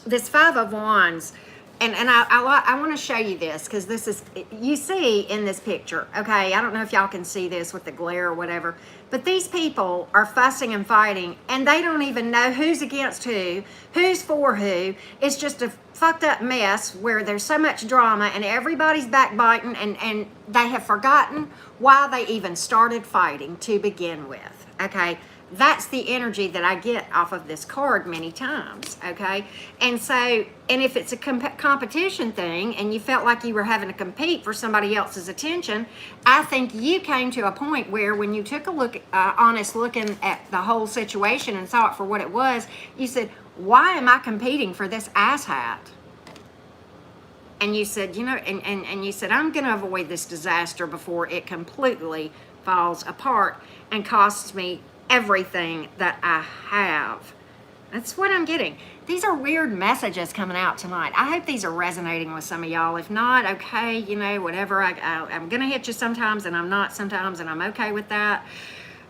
this Five of Wands, and I want to show you this, because this is, you see in this picture, okay, I don't know if y'all can see this with the glare or whatever, but these people are fussing and fighting, and they don't even know who's against who, who's for who. It's just a fucked up mess where there's so much drama, and everybody's backbiting, and they have forgotten why they even started fighting to begin with, okay? That's the energy that I get off of this card many times, okay? And so, and if it's a competition thing and you felt like you were having to compete for somebody else's attention, I think you came to a point where when you took a look, honest looking at the whole situation and saw it for what it was, you said, why am I competing for this asshat? And you said, you know, and you said, I'm going to avoid this disaster before it completely falls apart and costs me everything that I have. That's what I'm getting. These are weird messages coming out tonight. I hope these are resonating with some of y'all. If not, okay, you know, whatever. I'm going to hit you sometimes, and I'm not sometimes, and I'm okay with that.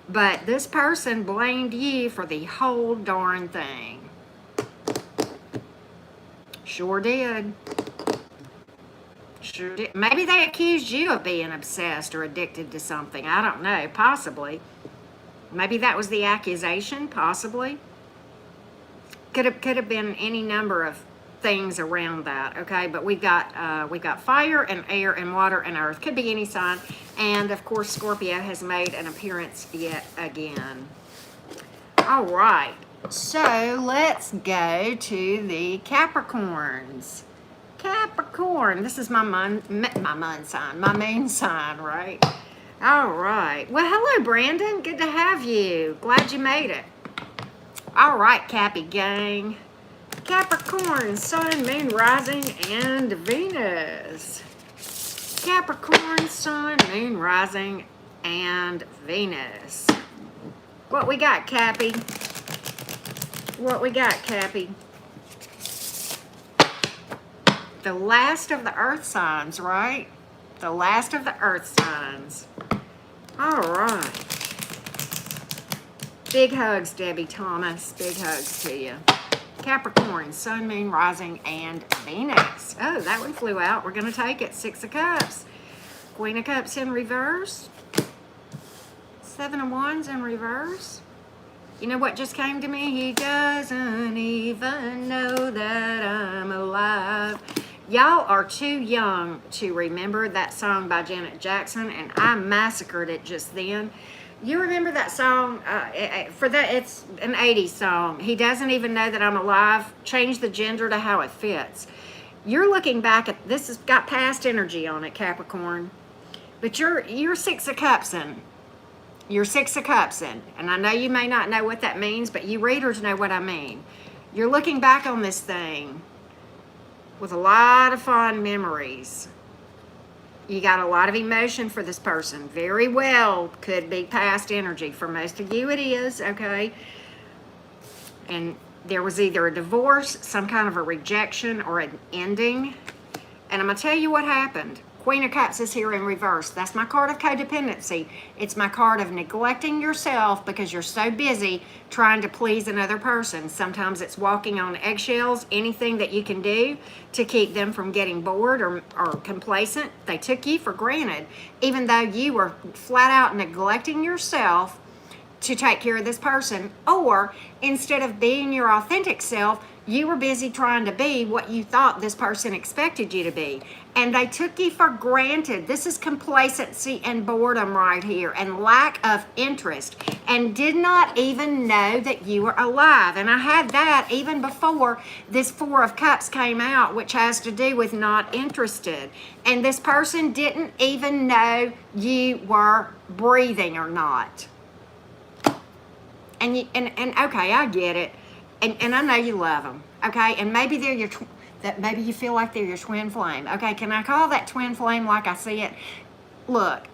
But this person blamed you for the whole darn thing. Sure did. Sure did. Maybe they accused you of being obsessed or addicted to something. I don't know. Possibly. Maybe that was the accusation, possibly. Could have been any number of things around that, okay? But we've got fire and air and water and earth. Could be any sign. And, of course, Scorpio has made an appearance yet again. All right. So, let's go to the Capricorns. Capricorn. This is my moon sign, right? All right. Well, hello, Brandon. Good to have you. Glad you made it. All right, Cappy gang. Capricorn, Sun, Moon, Rising, and Venus. Capricorn, Sun, Moon, Rising, and Venus. What we got, Cappy? What we got, Cappy? The last of the earth signs, right? The last of the earth signs. All right. Big hugs, Debbie Thomas. Big hugs to you. Capricorn, Sun, Moon, Rising, and Venus. Oh, that one flew out. We're going to take it. Six of Cups. Queen of Cups in reverse. Seven of Wands in reverse. You know what just came to me? He doesn't even know that I'm alive. Y'all are too young to remember that song by Janet Jackson, and I massacred it just then. You remember that song? For that, it's an 80s song. He doesn't even know that I'm alive. Change the gender to how it fits. You're looking back at this. Has got past energy on it, Capricorn. But you're Six of Cups in. Your Six of Cups in. And I know you may not know what that means, but you readers know what I mean. You're looking back on this thing with a lot of fond memories. You got a lot of emotion for this person. Very well could be past energy. For most of you it is, okay? And there was either a divorce, some kind of a rejection, or an ending. And I'm going to tell you what happened. Queen of Cups is here in reverse. That's my card of codependency. It's my card of neglecting yourself because you're so busy trying to please another person. Sometimes it's walking on eggshells, anything that you can do to keep them from getting bored or complacent. They took you for granted, even though you were flat out neglecting yourself to take care of this person. Or instead of being your authentic self, you were busy trying to be what you thought this person expected you to be. And they took you for granted. This is complacency and boredom right here, and lack of interest, and did not even know that you were alive. And I had that even before this Four of Cups came out, which has to do with not interested. And this person didn't even know you were breathing or not. And okay, I get it. And I know you love them, okay? And maybe they're your, maybe you feel like they're your twin flame. Okay, can I call that twin flame like I see it? Look,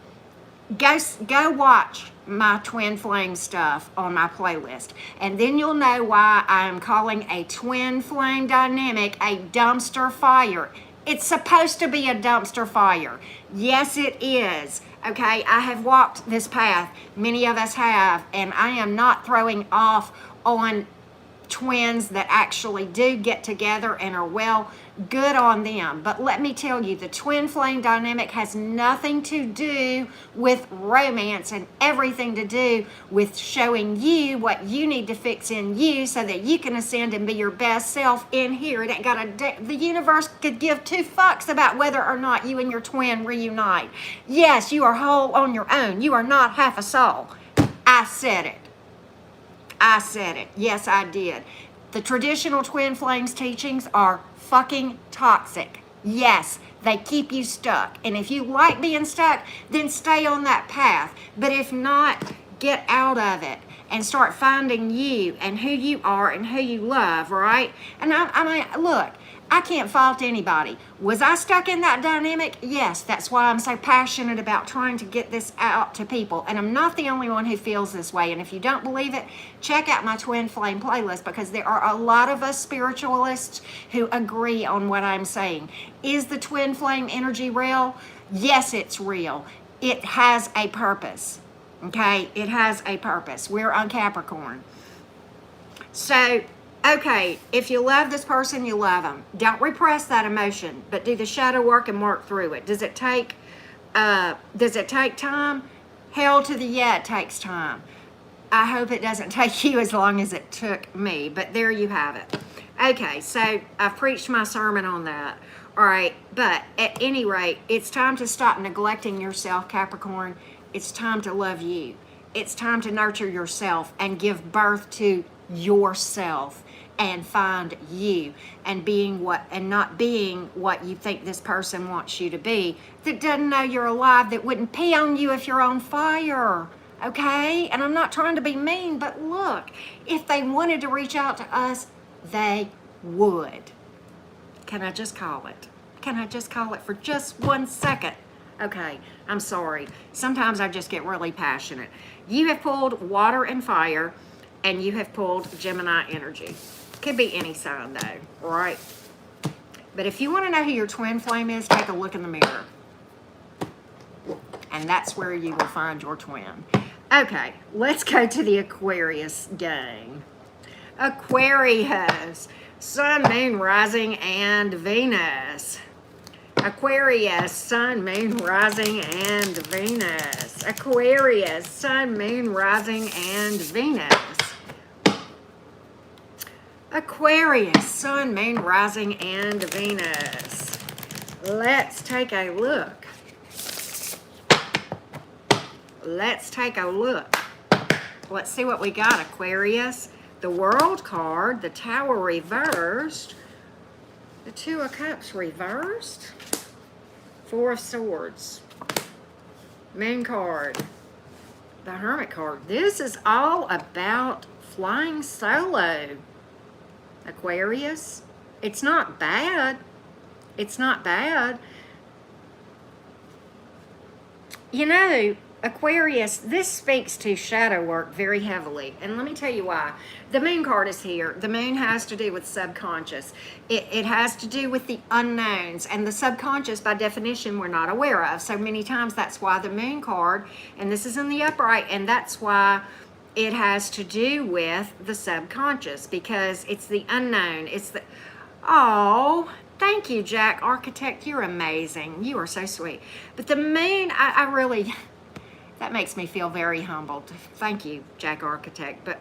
go watch my twin flame stuff on my playlist. And then you'll know why I am calling a twin flame dynamic a dumpster fire. It's supposed to be a dumpster fire. Yes, it is. Okay, I have walked this path. Many of us have. And I am not throwing off on twins that actually do get together and are well, good on them. But let me tell you, the twin flame dynamic has nothing to do with romance and everything to do with showing you what you need to fix in you so that you can ascend and be your best self in here. It ain't got the universe could give two fucks about whether or not you and your twin reunite. Yes, you are whole on your own. You are not half a soul. I said it. I said it. Yes, I did. The traditional twin flames teachings are fucking toxic. Yes, they keep you stuck. And if you like being stuck, then stay on that path. But if not, get out of it and start finding you and who you are and who you love, right? And I mean, look, I can't fault anybody. Was I stuck in that dynamic? Yes, that's why I'm so passionate about trying to get this out to people. And I'm not the only one who feels this way. And if you don't believe it, check out my Twin Flame playlist, because there are a lot of us spiritualists who agree on what I'm saying. Is the Twin Flame energy real? Yes, it's real. It has a purpose. Okay? It has a purpose. We're on Capricorn. So, okay, if you love this person, you love them. Don't repress that emotion, but do the shadow work and work through it. Does it take time? Hell to the yeah, it takes time. I hope it doesn't take you as long as it took me, but there you have it. Okay, so I've preached my sermon on that. All right, but at any rate, it's time to stop neglecting yourself, Capricorn. It's time to love you. It's time to nurture yourself and give birth to yourself and find you and being what, and not being what you think this person wants you to be, that doesn't know you're alive, that wouldn't pee on you if you're on fire. Okay? And I'm not trying to be mean, but look, if they wanted to reach out to us, they would. Can I just call it? Can I just call it for just 1 second? Okay, I'm sorry. Sometimes I just get really passionate. You have pulled water and fire, and you have pulled Gemini energy. Could be any sign though, right? But if you want to know who your twin flame is, take a look in the mirror. And that's where you will find your twin. Okay, let's go to the Aquarius gang. Aquarius, Sun, Moon, Rising, and Venus. Aquarius, Sun, Moon, Rising, and Venus. Aquarius, Sun, Moon, Rising, and Venus. Aquarius, Sun, Moon, Rising, and Venus. Let's take a look. Let's take a look. Let's see what we got, Aquarius. The World card, the Tower reversed, the Two of Cups reversed, Four of Swords, Moon card, The Hermit card. This is all about flying solo, Aquarius. It's not bad. It's not bad. You know, Aquarius, this speaks to shadow work very heavily. And let me tell you why. The moon card is here. The moon has to do with subconscious. It has to do with the unknowns. And the subconscious, by definition, we're not aware of. So many times that's why the moon card, and this is in the upright, and that's why it has to do with the subconscious, because it's the unknown. It's the, oh, thank you, Jack Architect. You're amazing. You are so sweet. But the moon, I really, that makes me feel very humbled. Thank you, Jack Architect. But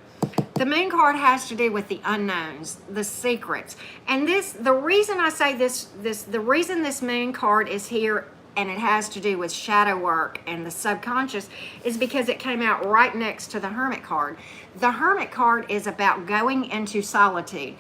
the moon card has to do with the unknowns, the secrets. And this, the reason I say the reason this moon card is here and it has to do with shadow work and the subconscious is because it came out right next to the Hermit card. The Hermit card is about going into solitude.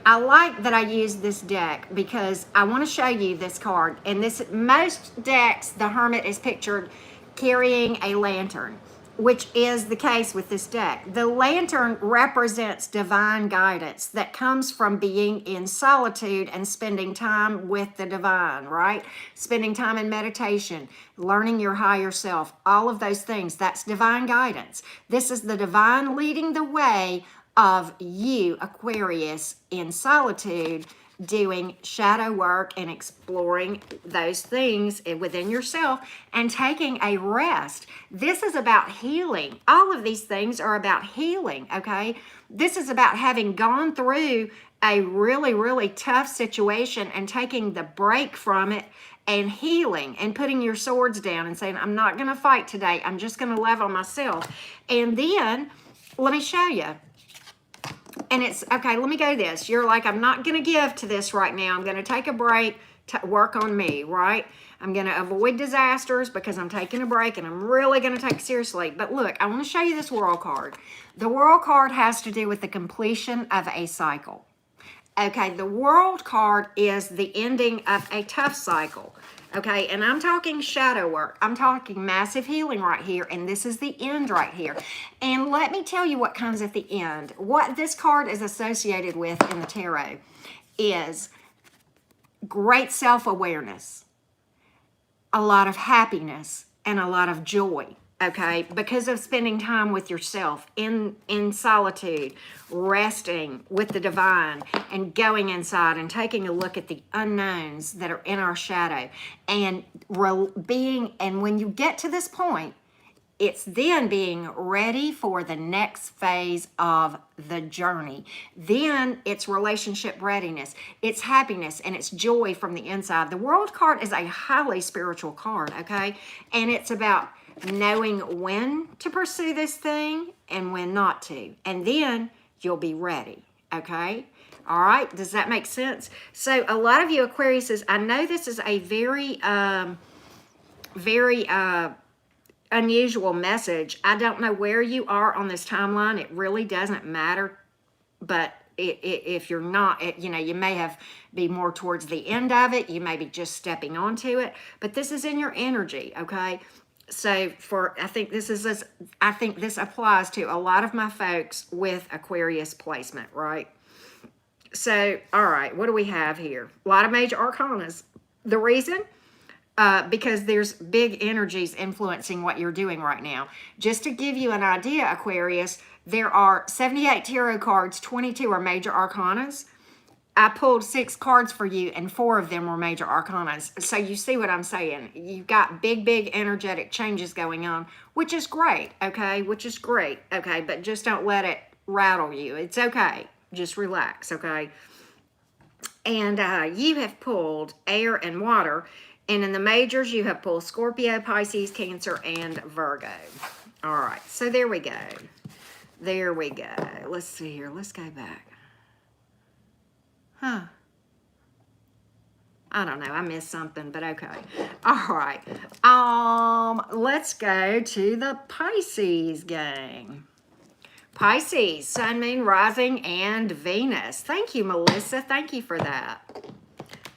I like that I use this deck because I want to show you this card. And this, most decks, the Hermit is pictured carrying a lantern, which is the case with this deck. The lantern represents divine guidance that comes from being in solitude and spending time with the divine, right? Spending time in meditation, learning your higher self, all of those things, that's divine guidance. This is the divine leading the way of you, Aquarius, in solitude, doing shadow work and exploring those things within yourself and taking a rest. This is about healing. All of these things are about healing, okay? This is about having gone through a really, really tough situation and taking the break from it and healing and putting your swords down and saying, I'm not going to fight today. I'm just going to love on myself. And then, let me show you. And it's, okay, let me go this. You're like, I'm not going to give to this right now. I'm going to take a break to work on me, right? I'm going to avoid disasters because I'm taking a break and I'm really going to take it seriously. But look, I want to show you this World card. The World card has to do with the completion of a cycle. Okay, the World card is the ending of a tough cycle. Okay, and I'm talking shadow work. I'm talking massive healing right here, and this is the end right here. And let me tell you what comes at the end. What this card is associated with in the tarot is great self-awareness, a lot of happiness, and a lot of joy. Okay, because of spending time with yourself in solitude, resting with the divine, and going inside and taking a look at the unknowns that are in our shadow, and when you get to this point, it's then being ready for the next phase of the journey. Then it's relationship readiness, it's happiness, and it's joy from the inside. The World card is a highly spiritual card, okay, and it's about knowing when to pursue this thing and when not to. And then you'll be ready, okay? All right, does that make sense? So a lot of you Aquariuses, I know this is a very unusual message. I don't know where you are on this timeline. It really doesn't matter. But if you're not, you know, you may be more towards the end of it. You may be just stepping onto it. But this is in your energy, okay? So I think this applies to a lot of my folks with Aquarius placement, right? So, all right, what do we have here? A lot of major arcanas. The reason? Because there's big energies influencing what you're doing right now. Just to give you an idea, Aquarius, there are 78 tarot cards, 22 are major arcanas. I pulled 6 cards for you, and 4 of them were major arcanas. So you see what I'm saying. You've got big energetic changes going on, which is great, okay? Which is great, okay? But just don't let it rattle you. It's okay. Just relax, okay? And you have pulled air and water. And in the majors, you have pulled Scorpio, Pisces, Cancer, and Virgo. All right, so there we go. There we go. Let's see here. Let's go back. Huh. I don't know. I missed something, but okay. All right. Let's go to the Pisces gang. Pisces, Sun, Moon, Rising, and Venus. Thank you, Melissa. Thank you for that.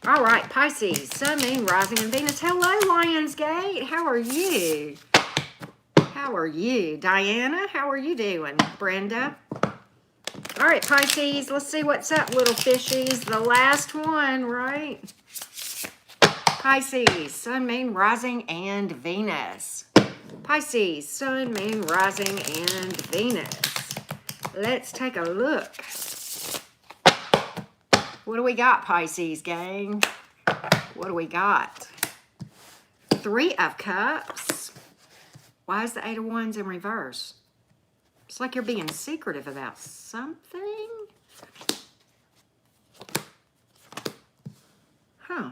All right, Pisces, Sun, Moon, Rising, and Venus. Hello, Lionsgate. How are you? How are you? Diana, how are you doing? Brenda? All right, Pisces, let's see what's up, little fishies. The last one, right? Pisces, Sun, Moon, Rising, and Venus. Pisces, Sun, Moon, Rising, and Venus. Let's take a look. What do we got, Pisces gang? What do we got? 3 of Cups. Why is the 8 of Wands in reverse? It's like you're being secretive about something. Huh.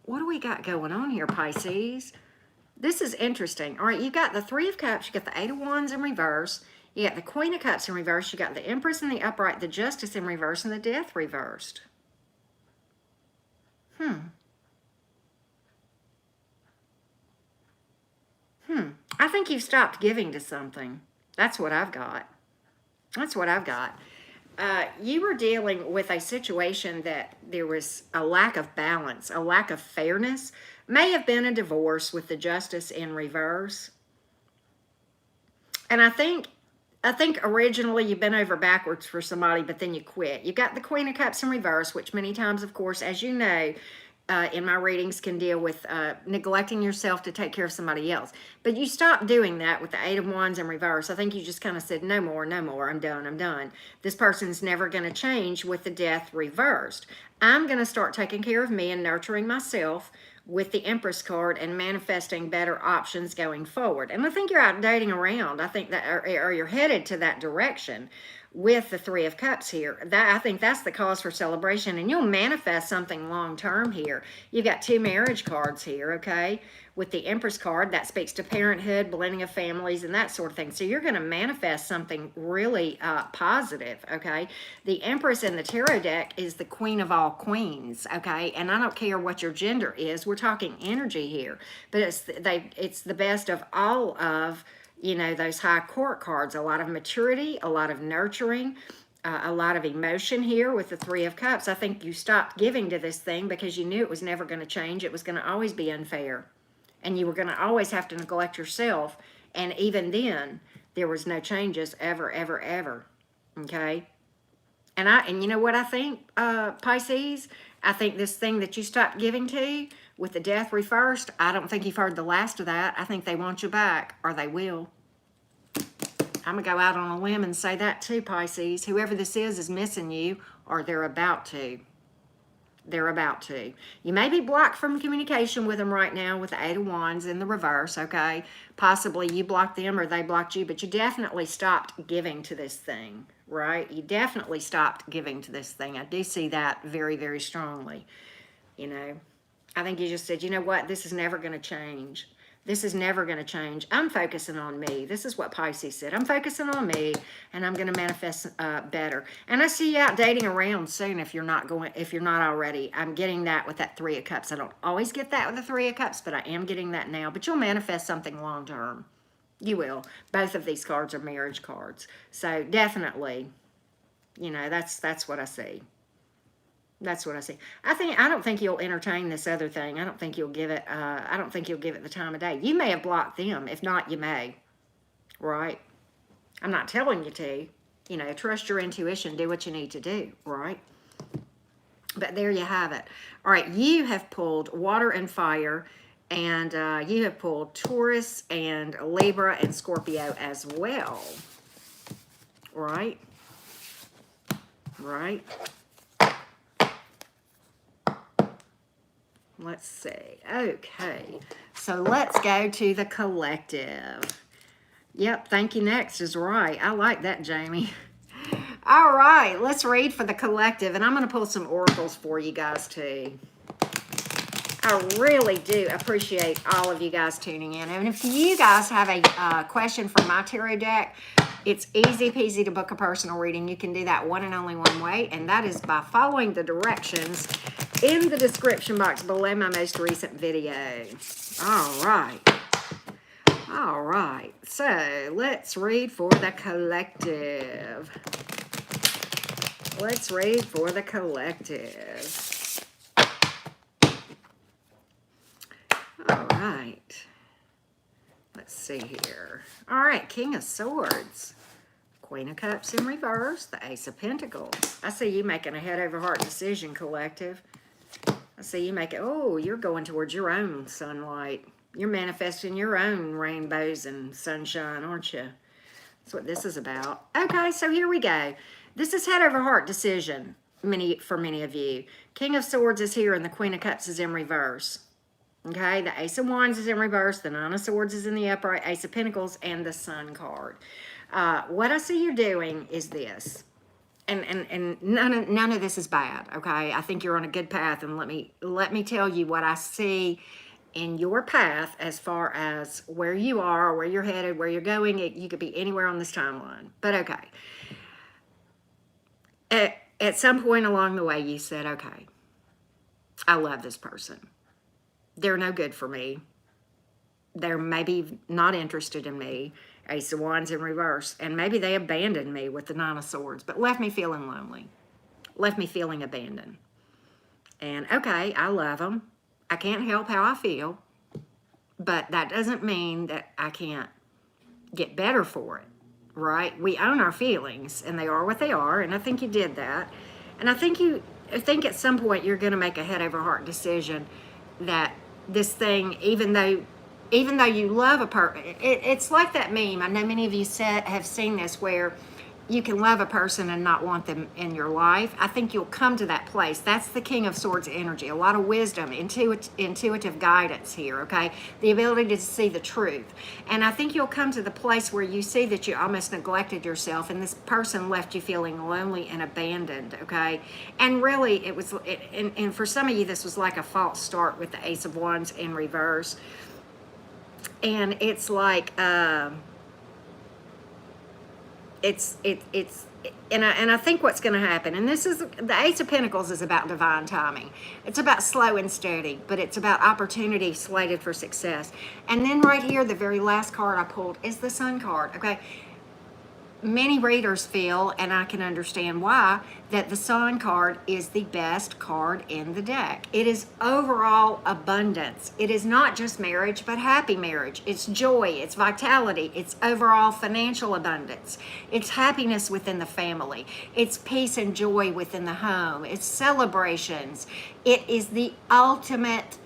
What do we got going on here, Pisces? This is interesting. All right, you got the 3 of Cups, you got the 8 of Wands in reverse, you got the Queen of Cups in reverse, you got the Empress in the upright, the Justice in reverse, and the Death reversed. I think you've stopped giving to something. That's what I've got. That's what I've got. You were dealing with a situation that there was a lack of balance, a lack of fairness. May have been a divorce with the Justice in reverse. And I think originally you've been over backwards for somebody, but then you quit. You got the Queen of Cups in reverse, which many times, of course, as you know, in my readings can deal with neglecting yourself to take care of somebody else. But you stopped doing that with the 8 of Wands in reverse. I think you just kind of said, no more, I'm done. This person's never going to change with the Death reversed. I'm going to start taking care of me and nurturing myself with the Empress card and manifesting better options going forward. And I think you're out dating around. I think that, or you're headed to that direction with the 3 of Cups here. I think that's the cause for celebration, and you'll manifest something long-term here. You've got 2 marriage cards here, okay? With the Empress card, that speaks to parenthood, blending of families, and that sort of thing. So you're going to manifest something really positive, okay? The Empress in the tarot deck is the queen of all queens, okay? And I don't care what your gender is. We're talking energy here. But it's the best of all of, you know, those high court cards. A lot of maturity, a lot of nurturing, a lot of emotion here with the 3 of Cups. I think you stopped giving to this thing because you knew it was never going to change. It was going to always be unfair. And you were going to always have to neglect yourself. And even then, there was no changes ever, ever, ever. Okay? And you know what I think, Pisces? I think this thing that you stopped giving to with the Death reversed, I don't think you've heard the last of that. I think they want you back, or they will. I'm going to go out on a limb and say that too, Pisces. Whoever this is missing you, or they're about to. They're about to. You may be blocked from communication with them right now with the 8 of Wands in the reverse, okay? Possibly you blocked them or they blocked you, but you definitely stopped giving to this thing, right? You definitely stopped giving to this thing. I do see that very, very strongly, you know. I think you just said, you know what? This is never going to change. This is never going to change. I'm focusing on me. This is what Pisces said. I'm focusing on me, and I'm going to manifest better. And I see you out dating around soon if you're not already. I'm getting that with that 3 of Cups. I don't always get that with the 3 of Cups, but I am getting that now. But you'll manifest something long term. You will. Both of these cards are marriage cards. So definitely, you know, that's what I see. That's what I see. I don't think you'll entertain this other thing. I don't think you'll give it the time of day. You may have blocked them. If not, you may. Right? I'm not telling you to. You know, trust your intuition. Do what you need to do. Right? But there you have it. All right. You have pulled water and fire. And you have pulled Taurus and Libra and Scorpio as well. Right? Right? Let's see. Okay. So let's go to the collective. Yep. Thank you next is right. I like that, Jamie. All right. Let's read for the collective. And I'm going to pull some oracles for you guys too. I really do appreciate all of you guys tuning in. And if you guys have a question for my tarot deck, it's easy peasy to book a personal reading. You can do that one and only one way, and that is by following the directions in the description box below my most recent video. All right. All right. So let's read for the collective. Let's read for the collective. All right. Let's see here. All right, King of Swords. Queen of Cups in reverse. The Ace of Pentacles. I see you making a head over heart decision, collective. I see you making, oh, you're going towards your own sunlight. You're manifesting your own rainbows and sunshine, aren't you? That's what this is about. Okay, so here we go. This is head over heart decision for many of you. King of Swords is here and the Queen of Cups is in reverse. Okay, the Ace of Wands is in reverse, the Nine of Swords is in the upright, Ace of Pentacles, and the Sun card. What I see you doing is this, and none of this is bad, okay? I think you're on a good path, and let me tell you what I see in your path as far as where you are, where you're headed, where you're going. You could be anywhere on this timeline, but okay. At some point along the way, you said, okay, I love this person. They're no good for me. They're maybe not interested in me. Ace of Wands in reverse. And maybe they abandoned me with the Nine of Swords, but left me feeling lonely. Left me feeling abandoned. And okay, I love them. I can't help how I feel. But that doesn't mean that I can't get better for it, right? We own our feelings, and they are what they are. And I think you did that. And I think at some point you're going to make a head over heart decision that this thing, even though you love a person, it's like that meme. I know many of you have seen this, where you can love a person and not want them in your life. I think you'll come to that place. That's the King of Swords energy. A lot of wisdom, intuitive guidance here, okay? The ability to see the truth. And I think you'll come to the place where you see that you almost neglected yourself and this person left you feeling lonely and abandoned, okay? And really, and for some of you, this was like a false start with the Ace of Wands in reverse. And it's like, and I think what's going to happen, and this is, the Ace of Pentacles is about divine timing. It's about slow and steady, but it's about opportunity slated for success. And then right here, the very last card I pulled is the Sun card, okay? Many readers feel, and I can understand why, that the Sun card is the best card in the deck. It is overall abundance. It is not just marriage, but happy marriage. It's joy, it's vitality, it's overall financial abundance. It's happiness within the family. It's peace and joy within the home. It's celebrations. It is the ultimate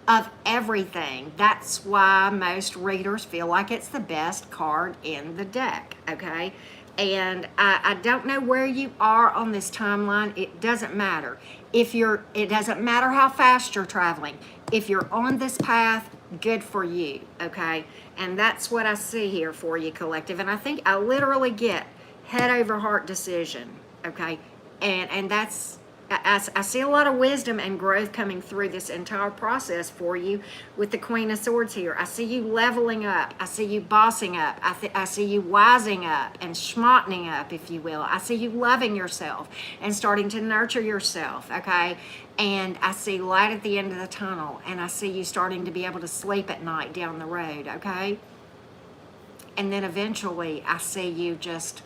of everything. That's why most readers feel like it's the best card in the deck, okay? And I don't know where you are on this timeline. It doesn't matter. It doesn't matter how fast you're traveling. If you're on this path, good for you, okay? And that's what I see here for you, collective. And I think I literally get head over heart decision, okay? And that's, I see a lot of wisdom and growth coming through this entire process for you with the Queen of Swords here. I see you leveling up. I see you bossing up. I see you wising up and schmottening up, if you will. I see you loving yourself and starting to nurture yourself, okay? And I see light at the end of the tunnel, and I see you starting to be able to sleep at night down the road, okay? And then eventually I see you just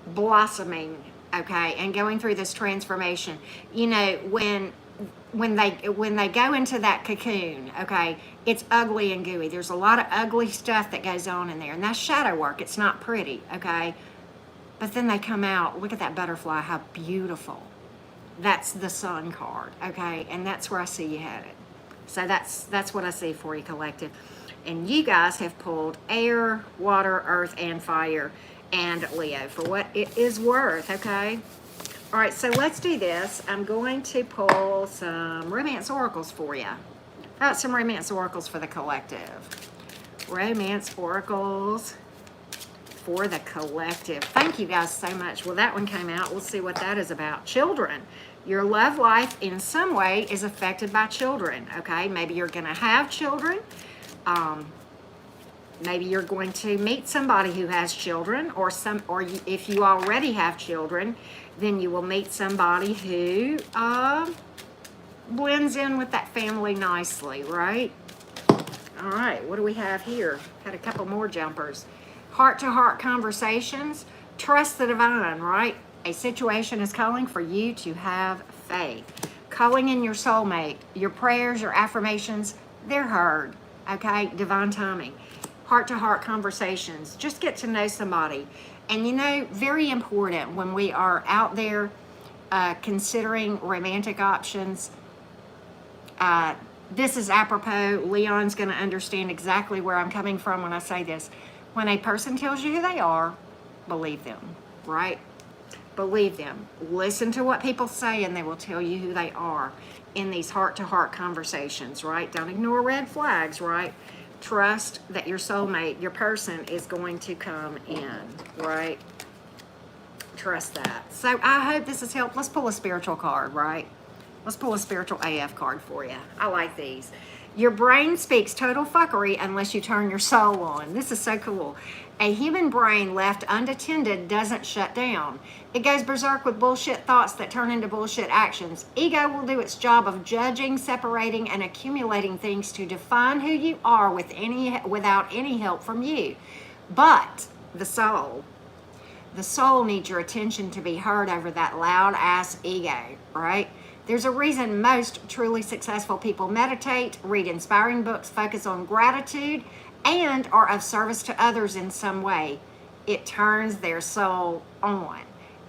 blossoming, okay, and going through this transformation. You know, when they go into that cocoon, okay, it's ugly and gooey. There's a lot of ugly stuff that goes on in there, and that's shadow work. It's not pretty, okay? But then they come out. Look at that butterfly, how beautiful. That's the Sun card, okay? And that's where I see you headed. So that's what I see for you, collective. And you guys have pulled air, water, earth, and fire, and Leo for what it is worth, okay? All right, so let's do this. I'm going to pull some romance oracles for you. How about some romance oracles for the collective? Romance oracles for the collective. Thank you guys so much. Well, that one came out. We'll see what that is about. Children. Your love life in some way is affected by children, okay? Maybe you're going to have children. Maybe you're going to meet somebody who has children, or if you already have children, then you will meet somebody who blends in with that family nicely, right? All right, what do we have here? Had a couple more jumpers. Heart-to-heart conversations. Trust the divine, right? A situation is calling for you to have faith. Calling in your soulmate. Your prayers, your affirmations, they're heard. Okay, divine timing. Heart-to-heart conversations. Just get to know somebody. And you know, very important when we are out there considering romantic options. This is apropos. Leon's going to understand exactly where I'm coming from when I say this. When a person tells you who they are, believe them, right? Believe them. Listen to what people say and they will tell you who they are in these heart-to-heart conversations, right? Don't ignore red flags, right? Trust that your soulmate, your person, is going to come in, right? Trust that. So I hope this has helped. Let's pull a spiritual card, right? Let's pull a spiritual AF card for you. I like these. Your brain speaks total fuckery unless you turn your soul on. This is so cool. A human brain left unattended doesn't shut down. It goes berserk with bullshit thoughts that turn into bullshit actions. Ego will do its job of judging, separating, and accumulating things to define who you are without any help from you. But the soul needs your attention to be heard over that loud ass ego, right? There's a reason most truly successful people meditate, read inspiring books, focus on gratitude, and are of service to others in some way. It turns their soul on.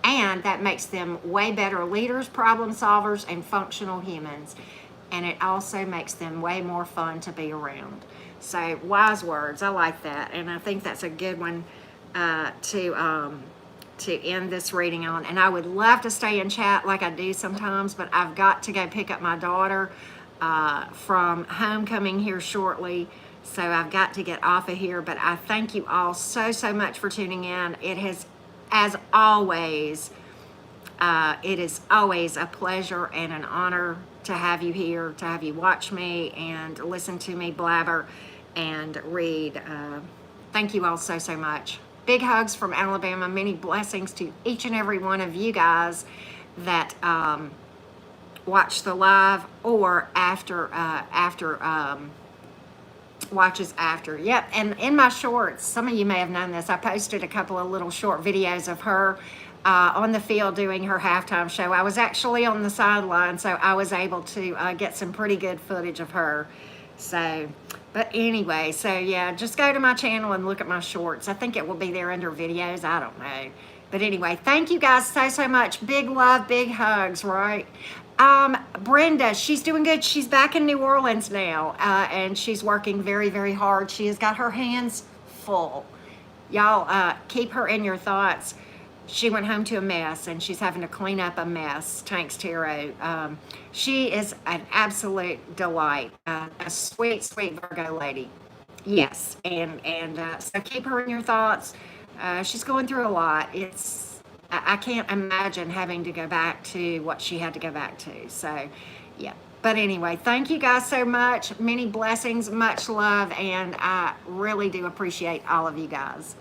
And that makes them way better leaders, problem solvers, and functional humans. And it also makes them way more fun to be around. So, wise words. I like that. And I think that's a good one to end this reading on. And I would love to stay in chat like I do sometimes, but I've got to go pick up my daughter from homecoming here shortly. So I've got to get off of here, but I thank you all so much for tuning in. It has, as always, it is always a pleasure and an honor to have you here, to have you watch me and listen to me blabber and read. Thank you all so much. Big hugs from Alabama. Many blessings to each and every one of you guys that watch the live or watches after. Yep, and in my shorts, some of you may have known this, I posted a couple of little short videos of her on the field doing her halftime show. I was actually on the sideline, so I was able to get some pretty good footage of her. So, but anyway, so yeah, just go to my channel and look at my shorts. I think it will be there under videos. I don't know. But anyway, thank you guys so much. Big love, big hugs, right? Brenda, she's doing good. She's back in New Orleans now, and she's working very hard. She has got her hands full. Y'all, keep her in your thoughts. She went home to a mess, and she's having to clean up a mess. Tanks Tarot. She is an absolute delight. A sweet Virgo lady. Yes, and so keep her in your thoughts. She's going through a lot. I can't imagine having to go back to what she had to go back to. So, yeah. But anyway, thank you guys so much. Many blessings, much love, and I really do appreciate all of you guys.